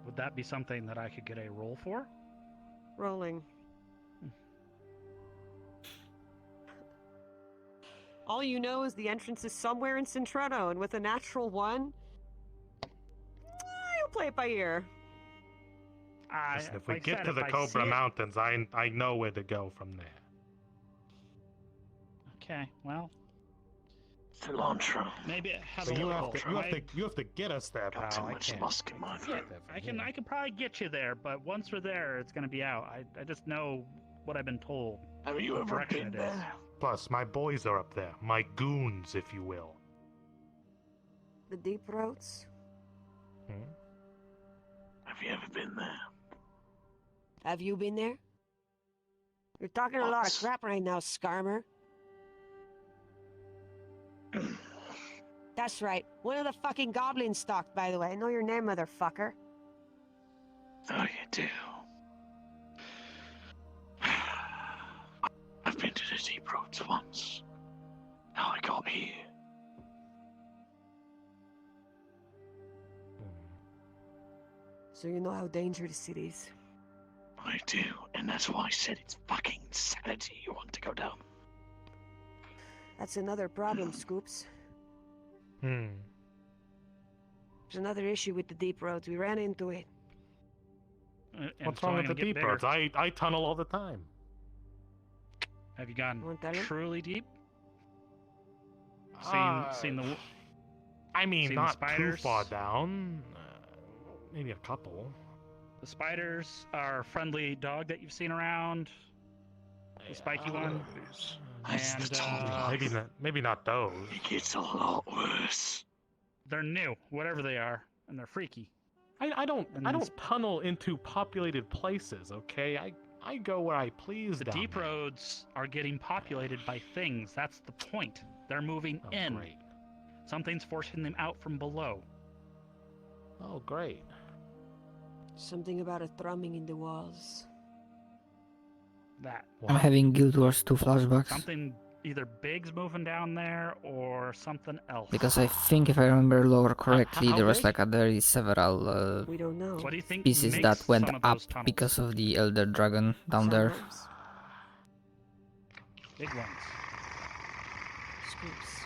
Would that be something that I could get a roll for? Rolling. All you know is the entrance is somewhere in Centreno, and with a natural 1, you'll play it by ear. Listen, if we like I get said, to if the I Cobra see it- Mountains, I know where to go from there. Okay, well, Cilantro. maybe it has But a you little. you have to get us there, Got too pal. I much can't. musk in my throat. I can probably get you there, but once we're there, it's gonna be out. I just know what I've been told. Have you what ever direction been it is. there? Plus, my boys are up there. My goons, if you will. The deep roads? Hmm? Have you ever been there? Have you been there? You're talking a lot of Once. crap right now, Skarmer. That's right. One of the fucking goblins stalked, by the way. I know your name, motherfucker. Oh, you do. I've been to the deep roads once. How I got here. So you know how dangerous it is. I do, and that's why I said it's fucking insanity you want to go down. That's another problem, Scoops. Hmm. There's another issue with the deep roads. We ran into it. And What's it's wrong only with the gonna get deep bigger. roads? I tunnel all the time. Have you gone Want to tell him? truly deep? Seen the I mean, seen the not too spiders? far down. Maybe a couple. The spiders are a friendly dog that you've seen around. The spiky one. That's the And top Maybe not those. It gets a lot worse. they're new, whatever they are, and they're freaky. I don't And tunnel into populated places. Okay, I go where I please. The down deep there. roads are getting populated by things. That's the point. They're moving in. Great. Something's forcing them out from below. Oh, great. Something about a thrumming in the walls. That. I'm having Guild Wars 2 flashbacks. Something either big's moving down there or something else. Because I think if I remember lore correctly, how there was big? like very several We don't know. What do you think species makes that went some of up those tunnels? because of the Elder Dragon down there. Sometimes. Big ones. Scoops.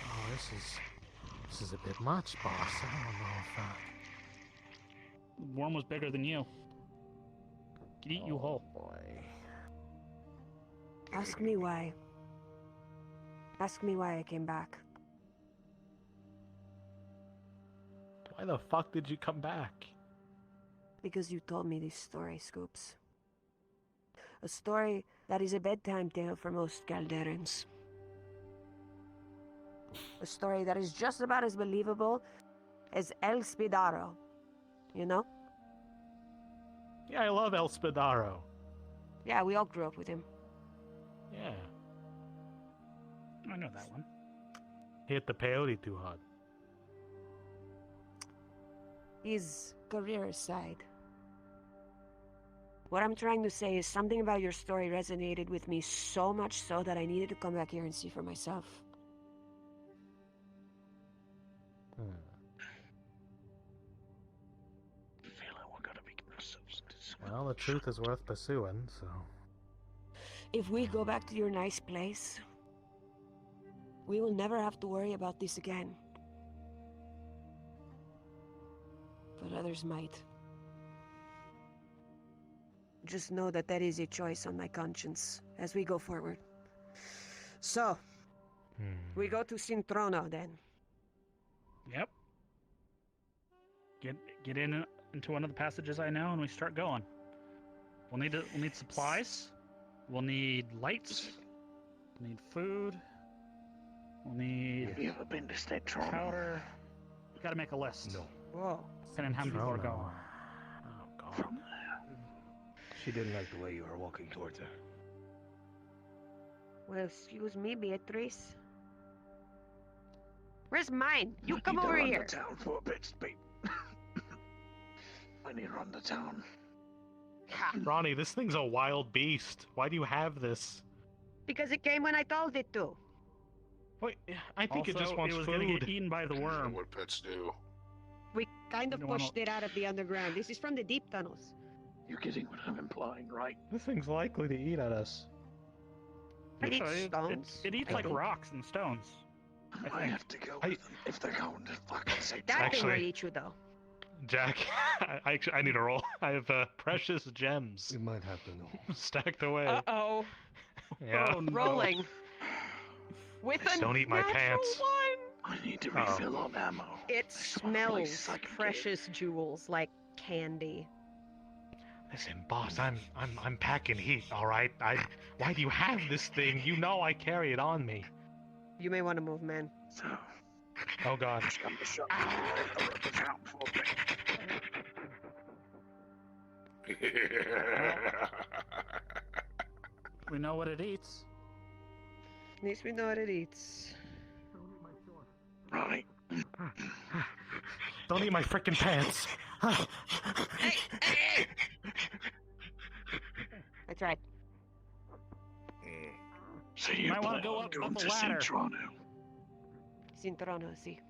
Oh, this is a bit much, boss. I don't know if The worm was bigger than you. Could eat you whole. boy. Ask me why. Ask me why I came back. Why the fuck did you come back? Because you told me this story, Scoops. A story that is a bedtime tale for most Calderans. A story that is just about as believable as El Spidaro. You know? Yeah, I love El Spadaro. Yeah, we all grew up with him. Yeah. I know that one. Hit the peyote too hard. His career aside. What I'm trying to say is something about your story resonated with me so much so that I needed to come back here and see for myself. Well, the truth is worth pursuing, so... If we go back to your nice place, we will never have to worry about this again. But others might. Just know that that is a choice on my conscience as we go forward. So, we go to Sintrono then. Yep. Get into one of the passages I know, and we start going. We'll need supplies. We'll need lights. We'll need food. We'll need. Have you ever been to Sintrono? Powder. We gotta make a list. No. Whoa. And how many people are going? Oh, God. She didn't like the way you were walking towards her. Well, excuse me, Beatrice. Where's mine? You I come need to over run here. the town for a bit, babe. I need to run the town. Ronnie, this thing's a wild beast. Why do you have this? Because it came when I told it to. Wait, I think it just Also, wants it was food. gonna get eaten by the worm. What pets do. We kind of You don't wanna- pushed it out of the underground. This is from the deep tunnels. You're getting what I'm implying, right? This thing's likely to eat at us. It eats Actually, stones. It eats I like think. rocks and stones. I might have to go with them if they're going to fucking say That thing will Actually- eat you, though. Jack, I need a roll. I have precious gems We might have to know. stacked away. Uh-oh. Yeah. Oh, no. Rolling. With a Don't eat my natural pants. one. I need to refill on ammo. It There's one place smells I can get it. precious jewels like candy. Listen, boss, I'm packing heat. All right. Why do you have this thing? You know I carry it on me. You may want to move, man. So, Oh God. just come to shop. I'll run the town for a bit. We know what it eats. At least we know what it eats. Right. Don't eat my frickin' pants. I tried. So you Might wanna plan go on up going a to ladder. Sintrono? Sintrono, see.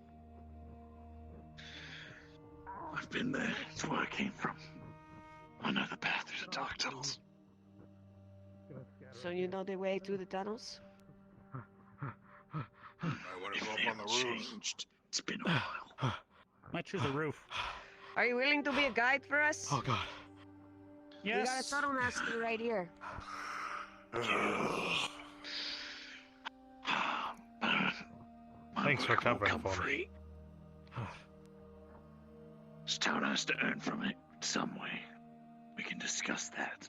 I've been there. It's where I came from. I know the path through the dark tunnels. So you know the way to the tunnels? I want to go up on the roof. Changed. It's been a while. Might choose a roof. Are you willing to be a guide for us? Oh god. We got a Yes. tunnel master right here. Thanks for work won't covering come for me. free. This town has to earn from it some way. We can discuss that.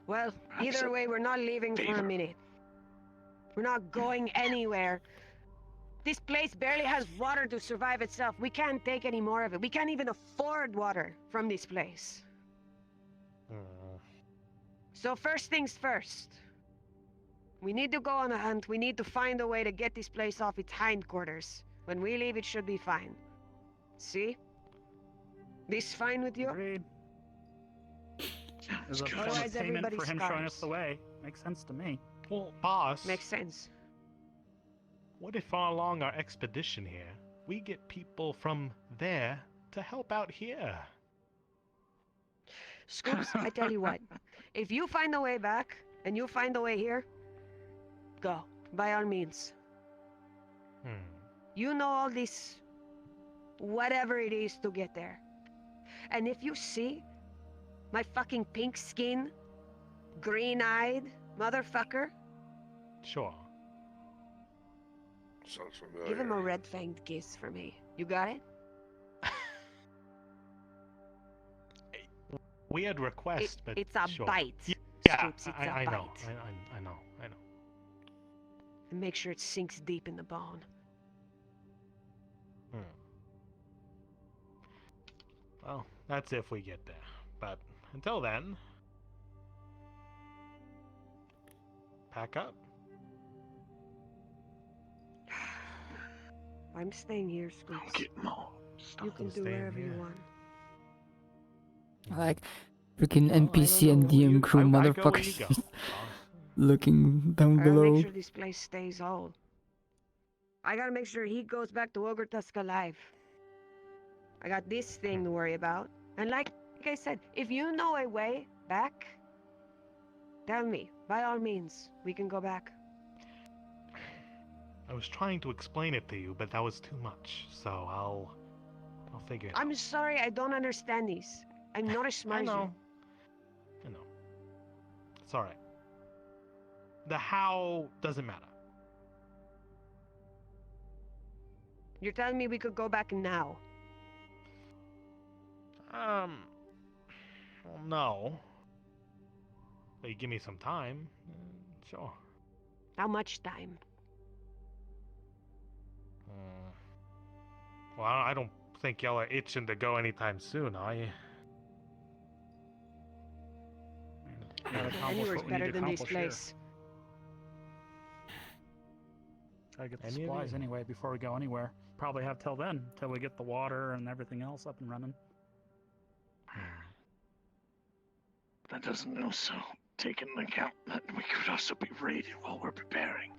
Well, Perhaps either a way, we're not leaving for a favor. minute. We're not going anywhere. This place barely has water to survive itself. We can't take any more of it. We can't even afford water from this place. So first things first. We need to go on a hunt. We need to find a way to get this place off its hindquarters. When we leave, it should be fine. See? This fine with you? Agreed. There's a good. form Otherwise, of payment everybody for him showing us starves. the way. Makes sense to me. Well, boss, Makes sense. what if along our expedition here, we get people from there to help out here? Scoops, I tell you what. If you find a way back, and you find a way here, go. By all means. You know all this... whatever it is to get there. And if you see my fucking pink skin, green-eyed motherfucker, Sure. Sounds familiar. give him a red-fanged kiss for me. You got it? Weird request, but It's a sure. bite. Yeah, Scoops, it's a I know. bite. I know. And make sure it sinks deep in the bone. Well, that's if we get there. But until then, pack up. I'm staying here, Scoops. I'll get more. You can do staying whatever you here. want. Like freaking Well, I NPC don't and know. Well, DM crew I go where you motherfuckers go. just looking down I gotta below. make sure this place stays whole. I gotta make sure he goes back to Ogre Tusk alive. I got this thing to worry about. And like I said, if you know a way back, tell me. By all means, we can go back. I was trying to explain it to you, but that was too much. So I'll figure it out. I'm sorry, I don't understand these. I'm not as smart I as you. know. I know. It's all right. The how doesn't matter. You're telling me we could go back now? Well, no. But you give me some time. Sure. How much time? Well, I don't think y'all are itching to go anytime soon, are you? Gotta accomplish Anywhere's what we better need to than this accomplish here. place. Gotta get the Any of supplies you? anyway before we go anywhere. Probably have till then, till we get the water and everything else up and running. That doesn't also take into account that we could also be raided while we're preparing.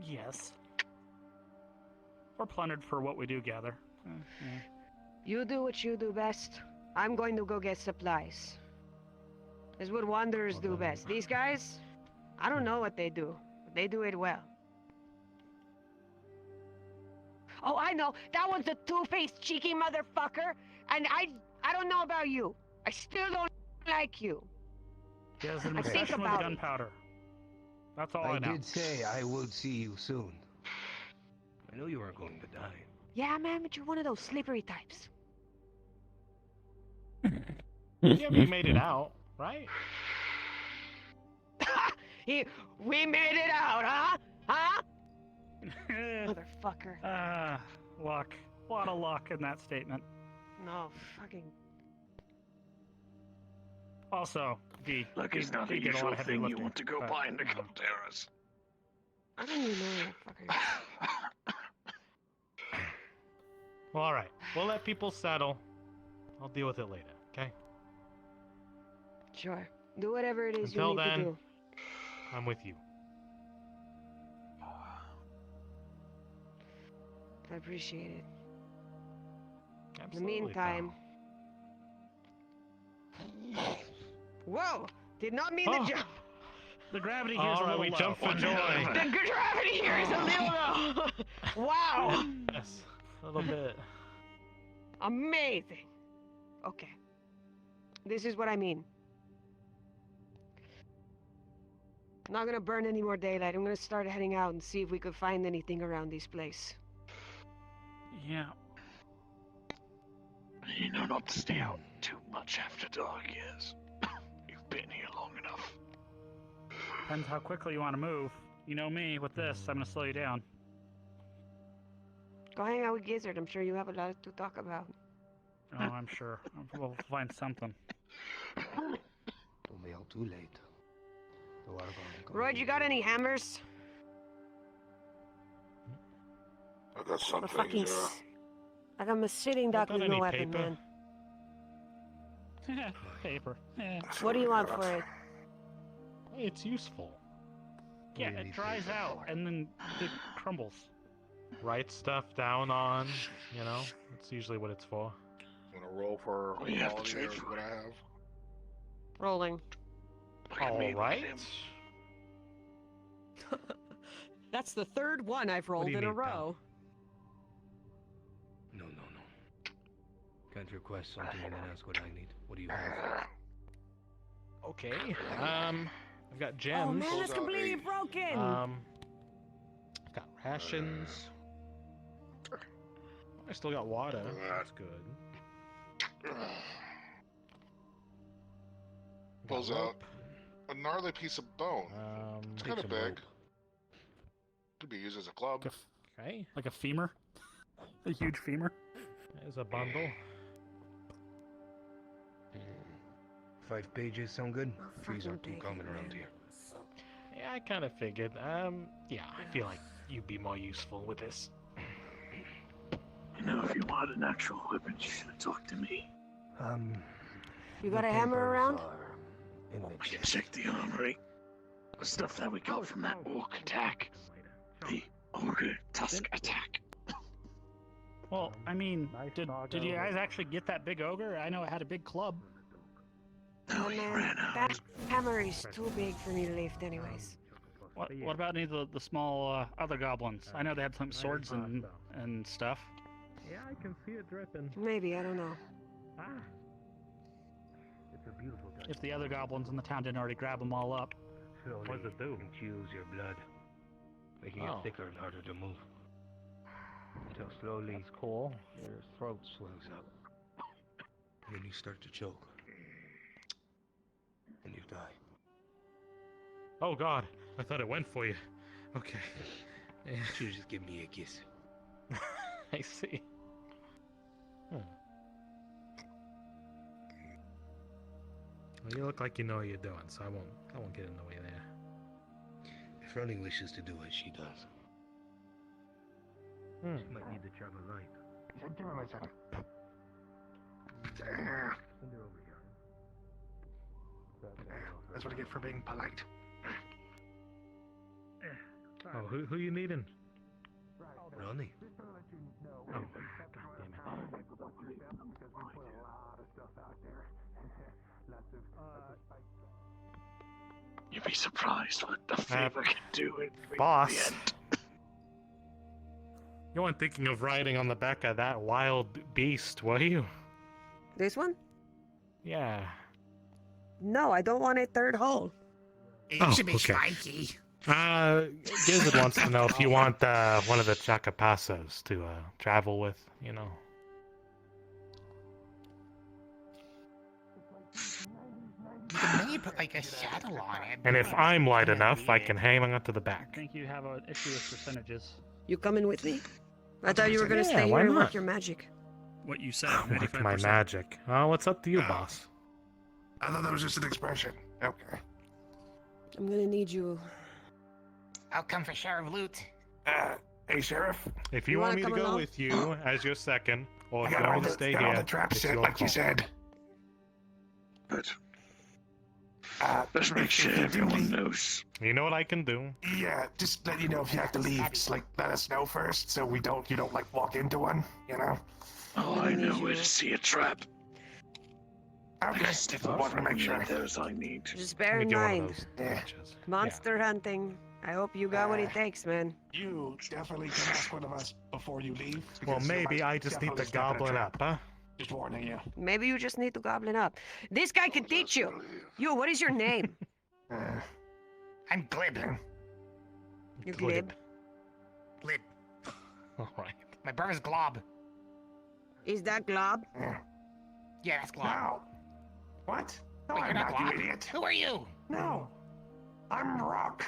Yes. Or plundered for what we do gather. Yeah. You do what you do best. I'm going to go get supplies. It's what wanderers do best. These guys, I don't know what they do, but they do it well. Oh, I know. That one's a two-faced, cheeky motherfucker. And I don't know about you. I still don't like you. He has an I think obsession with about it. gunpowder. That's all I I know. did say I would see you soon. I knew you weren't going to die. Yeah, man, but you're one of those slippery types. Yeah, we made it out, right? We made it out, huh? Huh? Motherfucker. Luck. A lot of luck in that statement. No, fucking... Also, Look, it's not the did a lot usual of heavy thing you lifting, want to go but, by in the you know. Calderas. I don't even know where that fucker is. Well, all right. We'll let people settle. I'll deal with it later, okay? Sure. Do whatever it is Until you need then, to do. I'm with you. I appreciate it. In the meantime... Whoa! Did not mean to jump! The gravity here is a Alright, little we low. jump for joy. The gravity here is a little low! Wow! Yes, a little bit. Amazing! Okay. This is what I mean. I'm not gonna burn any more daylight. I'm gonna start heading out and see if we could find anything around this place. Yeah. You know not to stay out too much after dark, yes. You've been here long enough. Depends how quickly you want to move. You know me, with this, I'm gonna slow you down. Go hang out with Gizzard. I'm sure you have a lot to talk about. Oh, I'm sure. We'll find something. Don't be out too late. Roy, you got any hammers? I got some A things, fucking like I'm a sitting duck with no weapon, paper? man. Paper. What do you want for it? It's useful. Yeah, it dries out and then it crumbles. Write stuff down on, you know, that's usually what it's for. Wanna roll for We have to quality trade or for what it. I have? Rolling. Alright. That's the third one I've rolled you in a need, row. No. Can't request something and then ask what I need. What do you have? Okay. I've got gems. Oh man, that's completely broken! I've got rations. I still got water. That's good. Pulls out a gnarly piece of bone. It's kind of big. Could be used as a club. Okay. Like a femur? A huge femur? There's a bundle. 5 pages sound good? Trees aren't too common around here. Yeah, I kind of figured. Yeah, I feel like you'd be more useful with this. You know, if you wanted an actual weapon, you should have talked to me. You got a hammer around? We can check the armory. The stuff that we got from that orc attack. The ogre tusk attack. Well, I mean, did you guys actually get that big ogre? I know it had a big club. No, he ran out. That hammer is too big for me to lift anyways. What about any of the small other goblins? I know they had some swords and stuff. Yeah, I can see it dripping. Maybe, I don't know. It's a beautiful day. If the other goblins in the town didn't already grab them all up. What does it do? It chills your blood, making it thicker and harder to move. Until slowly, That's cool. your throat swells up. And then you start to choke. And you die. Oh god, I thought it went for you. Okay. Yeah. You just give me a kiss. I see. Well, you look like you know what you're doing, so I won't get in the way there. If running wishes to do as she does. She might need the charm of light. Give him a second. Send her over here. That's what I get for being polite. Oh, who you needing? Ronnie. Oh, god damn it. You'd be surprised what a favor can do in Boss. the end. You weren't thinking of riding on the back of that wild beast, were you? This one? Yeah. No, I don't want a third hole. It should be spiky. Gizzard wants to know if you want one of the Chacapasos to travel with, you know. You can maybe put like a saddle on it. And if I'm light enough, I can hang on to the I back. think you have an issue with percentages. You coming with me? I thought you were gonna Yeah, stay why here and not? work your magic. What you said, Work my magic. Oh, what's up to you, boss? I thought that was just an expression. Okay. I'm gonna need you. I'll come for share of loot. Hey, Sheriff. If you You want wanna me to come go along? with you as your second, or I if you got all want me the, to stay got all here, the traps it's set your like you call. said. But let's make sure everyone knows. You know what I can do? Yeah, just let you know if you have to leave. Just like let us know first, so you don't like walk into one. You know. Oh, I know where to see a trap. Okay, just want to make sure. Those I need. Just bear Let me in get one of mind, those torches. monster hunting. I hope you got what it takes, man. You definitely can ask one of us before you leave. Well, because you maybe might I just need definitely to step in a goblin trap. up, huh? Just warning you. Maybe you just need to goblin up. This guy can teach you. You, what is your name? I'm Glib. You glib. Glib. All right. My brother's Glob. Is that Glob? Yeah, that's Glob. No. What? No, Wait, I'm you're not not, you Glob? idiot. Who are you? No. I'm Rock.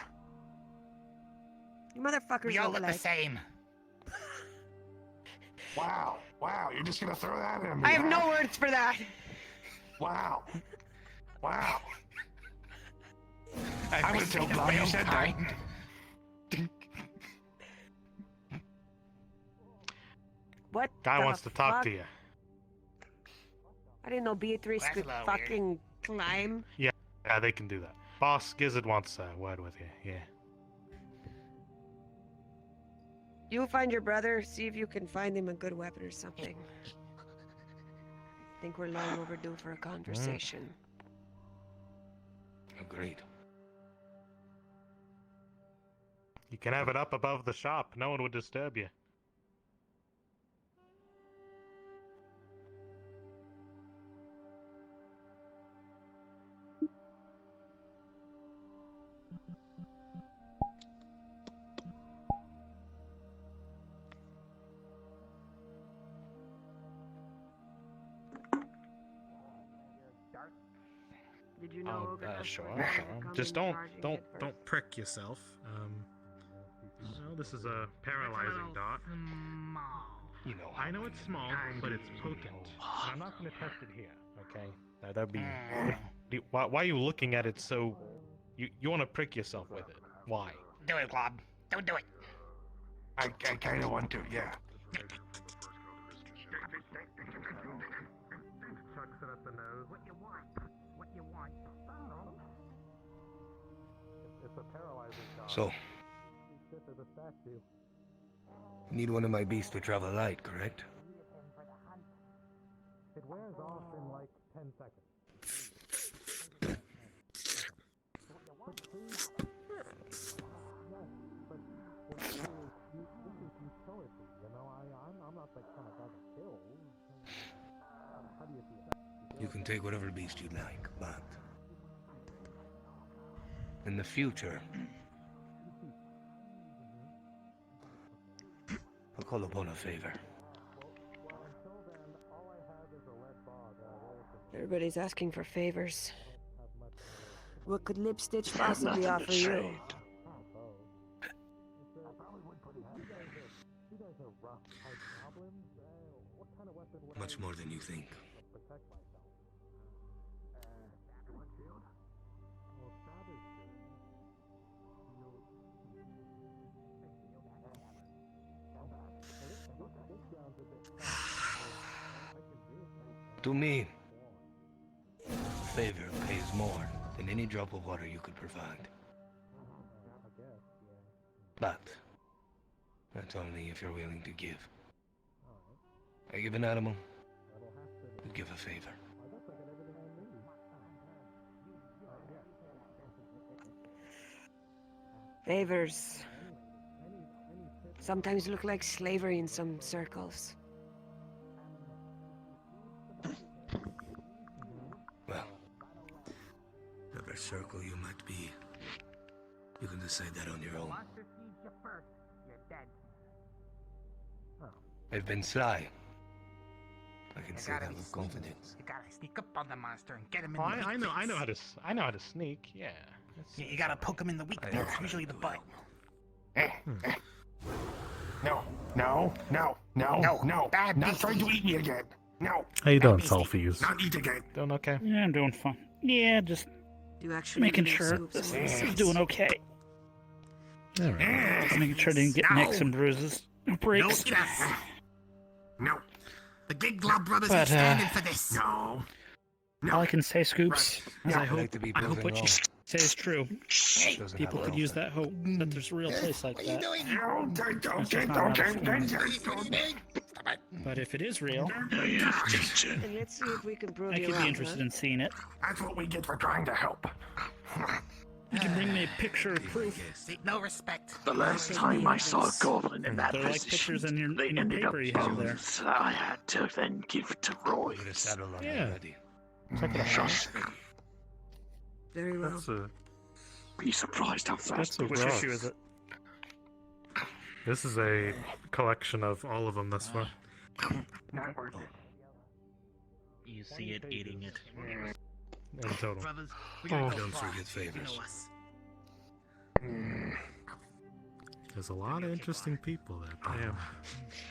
You motherfuckers We all look look the alike. same. Wow. Wow, you're just gonna throw that at me. I have huh? no words for that. Wow. Wow. I I would tell Glob you said that. What Guy the wants to talk fuck? to you. I didn't know Beatrice That's a could little fucking climb. Yeah, they can do that. Boss Gizzard wants a word with you. Yeah. You find your brother, see if you can find him a good weapon or something. I think we're long overdue for a conversation. Agreed. You can have it up above the shop. No one would disturb you. Did you know? Sure. Just don't prick yourself. No, this is a paralyzing dot. You know. I know it's small, but it's potent. And I'm not going to test it here. Okay. Now that'd be. Why are you looking at it so? You want to prick yourself with it? Why? Do it, Glob. Don't do it. I kind of want to, yeah. Chucks it up the nose. What you want? What you want? It's a paralyzing dot. So, you need one of my beasts to travel light, correct? It wears off in like 10 seconds. You can take whatever beast you like, but in the future, I'll call upon a favor. Everybody's asking for favors. What could Lipstitch possibly offer you? Much more than you think. To me, favor pays more than any drop of water you could provide. But that's only if you're willing to give. I give an animal, you give a favor. Favors sometimes look like slavery in some circles. Well, whatever circle you might be, you can decide that on your own. I've been sly. I can say that with confidence. You gotta sneak up on the monster and get him in Oh, the weak I know place. how to sneak. Yeah. You gotta poke him in the weak I place, know usually the butt. No, no, no, no, No, no. bad Not beast. trying to eat me again. No, How you doing, beastie. Selfies? not eat again. Doing okay? Yeah, I'm doing fine. Yeah, just Do you actually making believe sure Scoops this in is this? doing okay. All right. Just making sure I didn't get No. nicks and bruises, breaks. No, yes. No, The Gig Glob brothers But, are standing for this. no. All I can say, Scoops, is No. I I hope like to be I hope proven what you wrong. say is true. Doesn't People happen could use often. that hope that there's a real place like What are you that. doing? No, don't, That's don't, just not don't, what I'm don't, feeling. don't, What are you doing? Stop it. But if it is real, And let's see if we can prove I you could wrong, be interested in seeing it. That's what we get for trying to help. You can bring me a picture of proof. See, no respect. The last time I saw a goblin in that They're like position, pictures in your they in your ended up paper you have there. tubes that I had to then give to Roy. Yeah. Check it out. Trust me. Very well. That's a Be surprised how fast that's a it Which rough. issue is it? This is a collection of all of them thus far. Not worth it. You see it eating it. In total. Brothers, we Oh. gotta go Don't far. forget favors. You know us. There's a lot of interesting people there. Damn.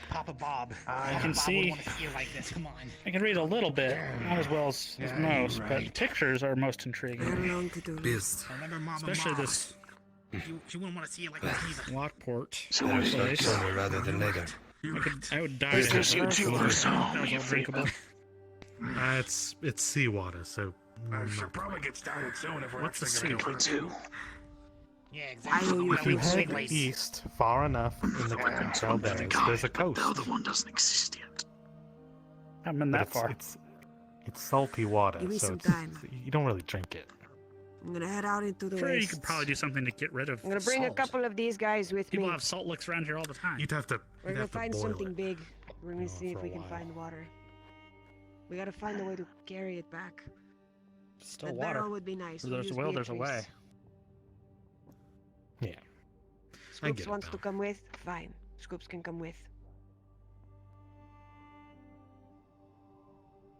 Papa Bob. I Papa can Bob see. would want to see you like this. Come on. I can read a little bit, not as well as most, but pictures are most intriguing. Very long to do. Beast. Remember Mama Especially Mom. this She wouldn't want to see you like this either. Lockport. So Better we start place. sooner rather than later. I would die Is to have this that. YouTuber Sounds song all you drinkable. It's seawater, so. Should probably get started soon if we're What's the actually gonna secret? do it. Yeah, I exactly. owe you That we big Head Wrigley's. east far enough in the Chaldeans, there's a coast. The other one doesn't exist yet. Haven't been But that far. It's salty water, Give me so some it's, time. you don't really drink it. I'm gonna head out into the Sure, you wastes. could probably do something to get rid of I'm gonna bring a salt. couple of these guys with People me. have salt licks around here all the time. You'd have to. We're You'd gonna have to find boil something it. big. We're gonna see for if a we can while. find water. We gotta find a way to carry it back. Still The water. barrel would be nice. Where We'll there's a use will, there's a Beatrice. way. Yeah. I Scoops get it, wants to though. come with. Fine. Scoops can come with.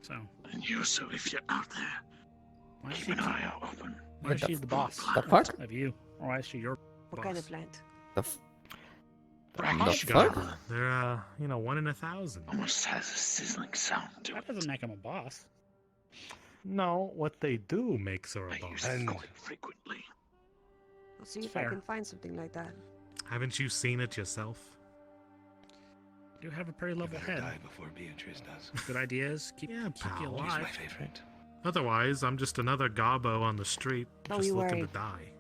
So, And you, so if you're out there, why is keep she, an eye out open. why is she the boss The fuck? of you? Or why is she your What boss? kind of plant? The f- Brackish The fuck? goblin. They're 1 in 1,000. Almost has a sizzling sound to That it. doesn't make him a boss. No, what they do makes her a I boss. use it And- quite frequently. I'll see It's if I fair. can find something like that. Haven't you seen it yourself? You have a pretty level Better head. die before Beatrice does. Good ideas. Keep Yeah, you pal. He's alive. my favorite. Otherwise, I'm just another gobbo on the street, Don't just you looking worry. to die.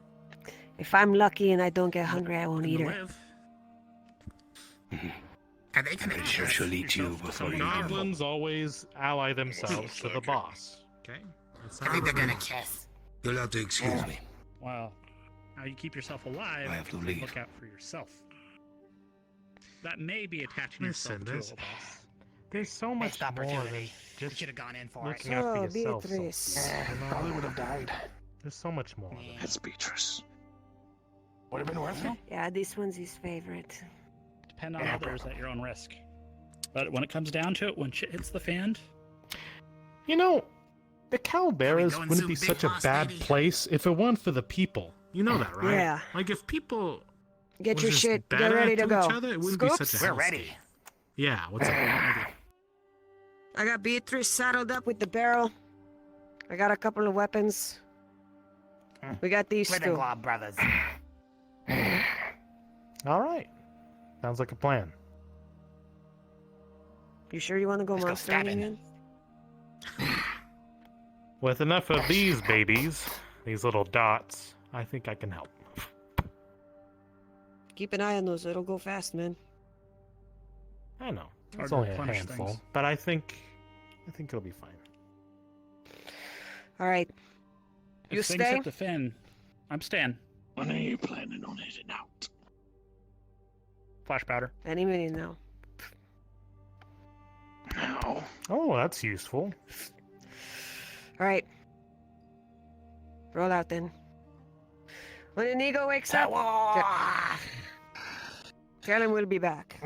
If I'm lucky and I don't get hungry, I won't And eat to her. live. Are they gonna Pretty sure she'll eat you Yourself to before you someone. do. Goblins always ally themselves to the boss. Okay? That's I how think they're it gonna works. kiss. You'll have to excuse me. Well, how you keep yourself alive, I have to leave. look out for yourself. That may be attaching Listen, yourself to there's- a boss. There's so much Missed more than opportunity. We just should have gone in for it. looking after Oh, yourself. Beatrice. Sophie, you know? Probably would have died. There's so much more. than Yeah. That's Beatrice. Would have been worth it. Yeah, this one's his favorite. Depend on Yeah, others at your own risk. But when it comes down to it, when shit hits the fan, You know, the Calderas going wouldn't to be Big such a Boss bad Lady? place if it weren't for the people. You know that, right? Yeah. Like if people Get were your just shit. Get better ready to each go. other, it wouldn't be Scoops? such a We're hellscape. ready. Yeah, what's up? I got Beatrice saddled up with the barrel. I got a couple of weapons. We got these We're the two. Glob Brothers. All right. Sounds like a plan. You sure you want to go Let's go monster stabbing. again? With enough of these babies, these little dots, I think I can help. Keep an eye on those. It'll go fast, man. I know. hard It's to only a replenish handful, things. but I think it'll be fine. All right. You if things stay? hit the fan, I'm staying. When are you planning on heading out? Flash powder. Any minute now. Now. Oh, that's useful. All right. Roll out then. When Inigo wakes up, tell him we'll be back.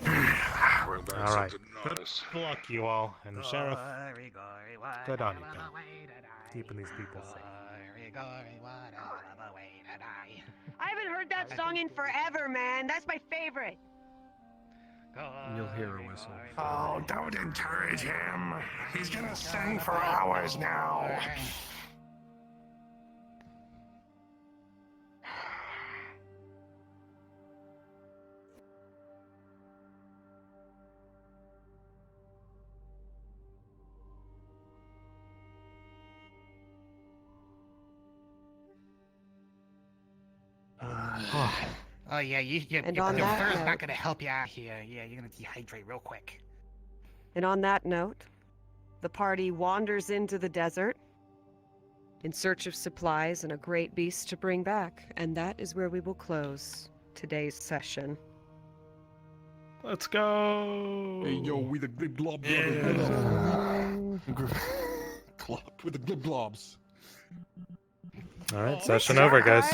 Bring back All right. something Good nice. luck, you all, and Sheriff. Good on you, pal. Keeping these people safe. I haven't heard that song in forever, man. That's my favorite. You'll hear a whistle. Oh, don't encourage him. He's gonna sing for hours now. Oh yeah, And your on that fur is note- not gonna help you out here. Yeah, you're gonna dehydrate real quick. And on that note, the party wanders into the desert in search of supplies and a great beast to bring back, and that is where we will close today's session. Let's go. Hey, yo, we the glib glob Club with the glib globs. All right, session over, guys.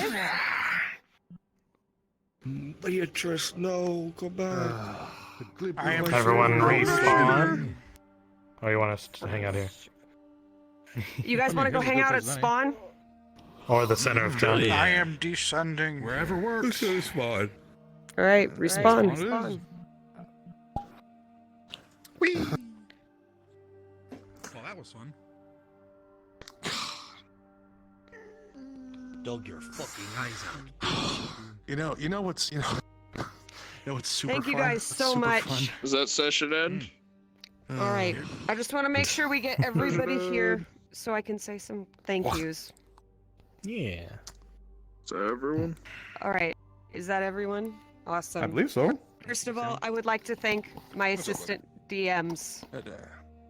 Beatrice, no, go back. Everyone respawn. Or you want us to hang out here? You guys want to go hang out at spawn? Or the center of town? I am descending. Wherever works. This is fine. All right, respawn. Respawn. Whee! Well, that was fun. Dug your fucking eyes out. You know what's super Thank you fun? guys What's so super much. fun? Does that session end? All right, I just want to make sure we get everybody here so I can say some thank yous. Yeah. Is that everyone? All right, is that everyone? Awesome. I believe so. First of all, I would like to thank my assistant DMs,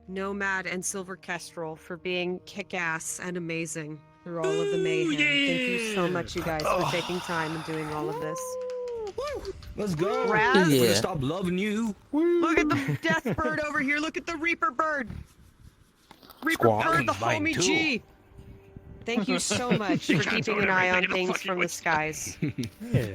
Nomad and Silver Kestrel, for being kick-ass and amazing through all of the mayhem. Thank you so much, you guys, for taking time and doing all of this. Let's go. Raz? We're gonna stop loving you. Look at the death bird over here. Look at the Reaper bird. Reaper bird, the homie G. Thank you so much for keeping an eye on things from the skies. Yeah.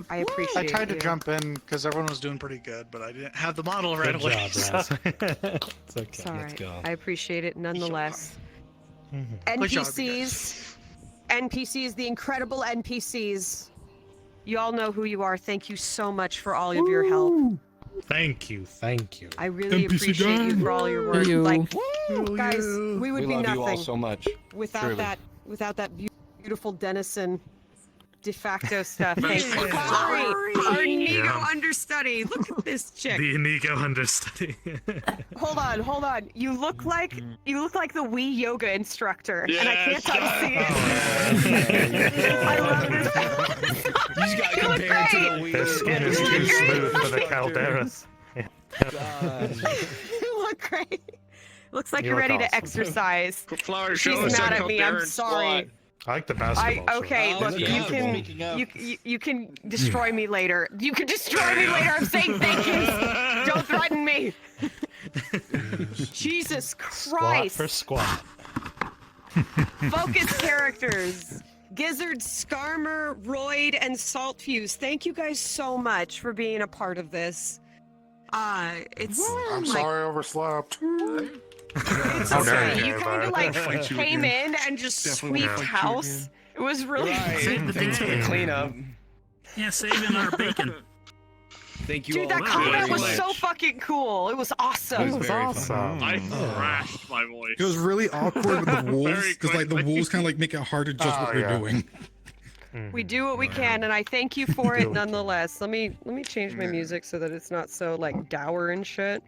I appreciate I tried to you. jump in because everyone was doing pretty good, but I didn't have the model right Good away. job, so- Raz. It's okay. It's all Let's right. go. I appreciate it nonetheless. Good job, you NPCs, NPCs, the incredible NPCs. You all know who you are. Thank you so much for all of your help. Thank you, thank you. I really NPC appreciate you gang. for all your work. You. Like, guys, we would We be love nothing you all so much. without that beautiful Denizen de facto stuff. Thank you. Our Inigo understudy. Look at this chick. The Inigo understudy. Hold on. You look like the Wii yoga instructor, and I can't unsee it. I love this. You just got compared to the Their skin is too smooth for the calderas. You look great. Looks like You you're look ready awesome. to exercise. Flower, She's show us mad how at me. I'm Darren sorry. I like the basketball. Okay, look, you can destroy me later. You can destroy me later. I'm saying thank you. Don't threaten me. Jesus Squat Christ. for squat. Focus characters. Gizzard, Skarmer, Royd, and Saltfuse. Thank you guys so much for being a part of this. It's I'm like, sorry I overslept. It's How dare okay. you, You kind of like Fight you came again. in and just Definitely sweeped fight you house. It was really Save the Thanks for the day. cleanup. Yeah, saving our bacon. Thank you Dude, all that very combat was much. so fucking cool. It was awesome. It was very awesome. I thrashed my voice. It was really awkward with the wolves Very because like the quickly. wolves kind of like make it hard to judge what they're doing. We do what we can, and I thank you for it nonetheless. Let me change my music so that it's not so like dour and shit.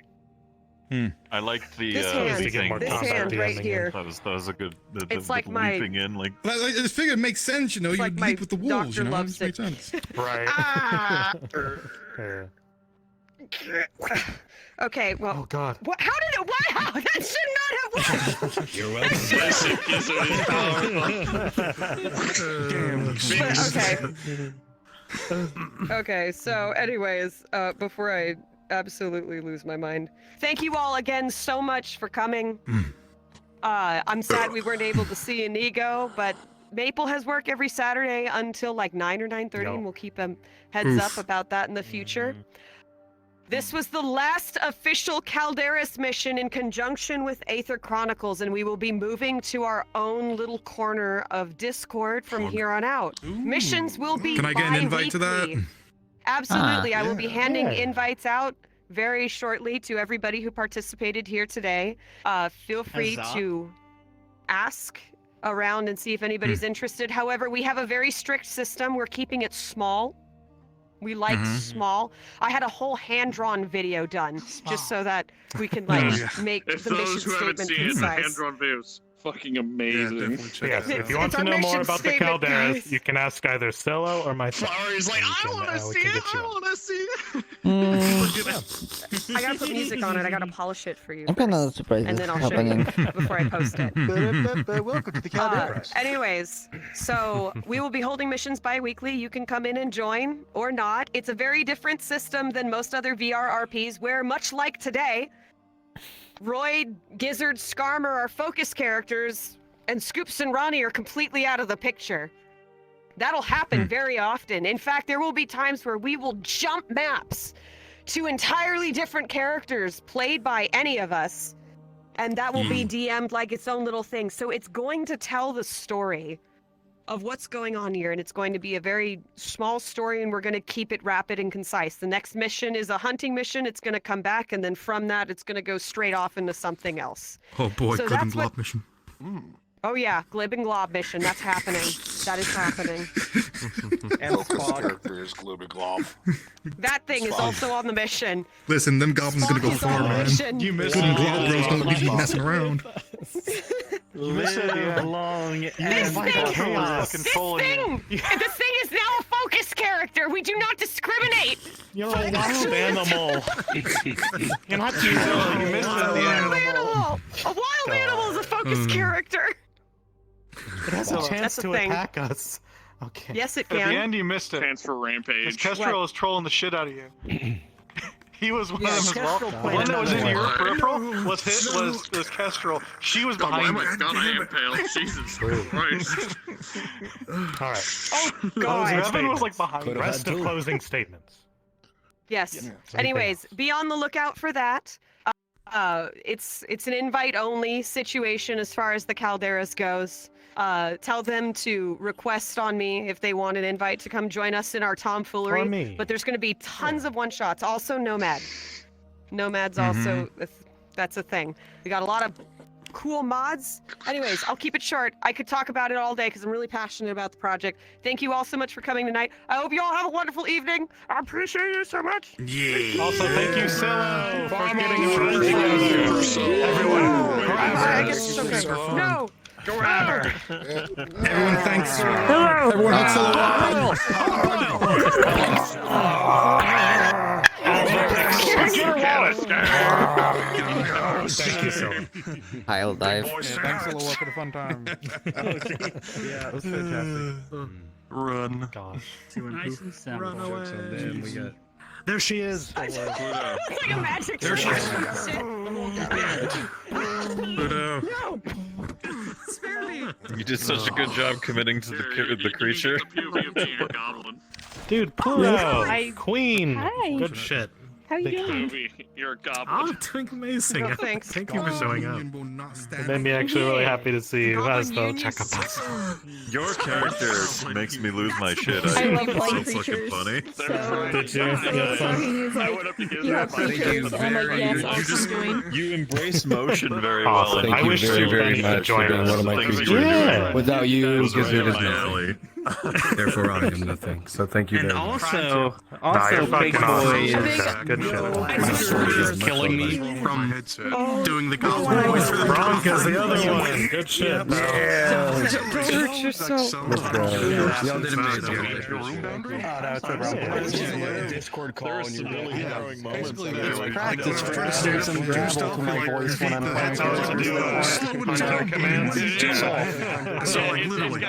I liked the This hand, to get more this combat hand right DMing in. here. That was a good. The It's like the my- leaping in, like But I just figured it makes sense, you know. It's You like my leap with the wolves, doctor you know. It loves just makes sense. Right. Ah! Yeah. Okay, well, Oh God. what? How did it? Wow, that should not have worked. You're welcome. Basic Gizzard is powerful. Okay, so anyways, before I absolutely lose my mind, thank you all again so much for coming. I'm sad we weren't able to see Inigo, but Maple has work every Saturday until like 9 or 9:30, Yo. and we'll keep a heads up about that in the future. This was the last official Calderas mission in conjunction with Aether Chronicles, and we will be moving to our own little corner of Discord from here on out. Missions will be Can I get an invite to that? bi-weekly. Absolutely. I will be handing Yeah. invites out very shortly to everybody who participated here today. Feel free Huzzah. to ask around and see if anybody's interested. However, we have a very strict system. We're keeping it small. We like small. I had a whole hand-drawn video done just so that we can like Yeah. make If the mission those who haven't statement seen it, the concise. hand-drawn views. Fucking amazing. Yes, if you want It's to our know more mission about the statement, calderas, guys. you can ask either Silo or myself. Flowers like, and I we want to we see can it. get you I on. want to see it. I gotta put music on it. I gotta polish it for you. I'm kind of first, surprised and it's then I'll show you happening. before I post it. Welcome to the Calderas. Anyways, so we will be holding missions bi-weekly. You can come in and join or not. It's a very different system than most other VR RPs, where much like today, Roy, Gizzard, Skarmer are focus characters, and Scoops and Ronnie are completely out of the picture. That'll happen very often. In fact, there will be times where we will jump maps to entirely different characters played by any of us, and that will be DM'd like its own little thing. So it's going to tell the story of what's going on here, and it's going to be a very small story, and we're going to keep it rapid and concise. The next mission is a hunting mission. It's going to come back, and then from that, it's going to go straight off into something else. Oh boy, So Glib and that's what- Glob mission. Oh yeah, Glib and Glob mission. That's happening. That is happening. Focus character is Glib and Glob. That thing is also on the mission. Listen, them goblins gonna go Spock is far, on man. mission. You missed Good and it. Glob bro's gonna be messing around. Live long This and thing, prosperous. this thing is now a focus character. We do not discriminate. You're a wild animal. You're not too You missed a wild animal. A wild animal is a focus character. It has a That's chance a to thing. attack us. Okay. Yes, it At the can. end, you missed it. Chance for rampage. Kestrel is trolling the shit out of you. He was one Yeah, of them as well. Kestrel The played one that was in another your one. peripheral was Kestrel. She was behind Oh you. my god, I am pale. Jesus Christ. All right. Oh Closing God. Evan was like behind you. Rest of closing statements. Yes. Anyways, be on the lookout for that. It's an invite-only situation as far as the Calderas goes. Tell them to request on me if they want an invite to come join us in our tomfoolery. Or me. But there's going to be tons of one-shots. Also, Nomad. Nomad's also that's a thing. We got a lot of cool mods. Anyways, I'll keep it short. I could talk about it all day because I'm really passionate about the project. Thank you all so much for coming tonight. I hope you all have a wonderful evening. I appreciate you so much. Yeah. Also, thank you, Silo, for getting us together. Everyone, I guess it's okay. No. forever. Everyone thanks. Everyone hugs Thank you so much. I'll dive. Thanks a lot for the fun time. Yeah, it was fantastic. Run. Gosh. Nice and simple. Run away. There she is. It's like a magic There she is. No. Spare me. You did such a good job committing to the creature. The POV of being a goblin. Dude, Pluto, Hi. Queen, Hi. good shit. How you doing? POV, you're a goblin. I'm doing amazing. No, thanks. Thank you for showing up. Will not It stand made me actually really happy to see you. That's the Goblin Chakapasa. Your character makes me lose my shit. I love It's blind so fucking creatures. funny. So, Did you? You had fun? he's I like, went up to give you her have a fight. creatures. I'm like, yes, You I'll just- join. You embrace motion very well. Awesome. and I wish very, you very Benny could much join for being us. one of my Thank you. creatures. Yeah. Without you, It was right Gizzard up is my nothing. alley. Therefore, I am nothing. So thank you And very much. also, Nah, you're Big fucking Boy awesome. is Good shit. My sword is killing me from doing the goblin voice for the Bronk is the other one. Good shit, bro. You're so. Y'all did amazing. Discord call and you're really throwing moments. Basically, Practice first. There's some gravel to my voice when I'm That's all to do. On commands. So like literally,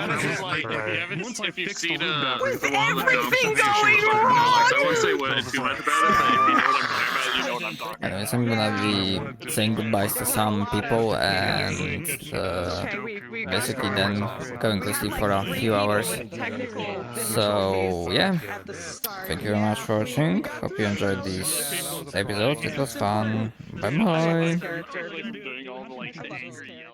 If you've seen With the one with the everything dumb going I wrong. don't want to say too much about it, but if you know what I'm talking about, you know what I'm talking about. Anyways, I'm gonna be saying goodbyes to some people and basically then going to sleep for a few hours. So yeah, thank you very much for watching. Hope you enjoyed this episode. It was fun. Bye bye. Doing all the like the angry yelling.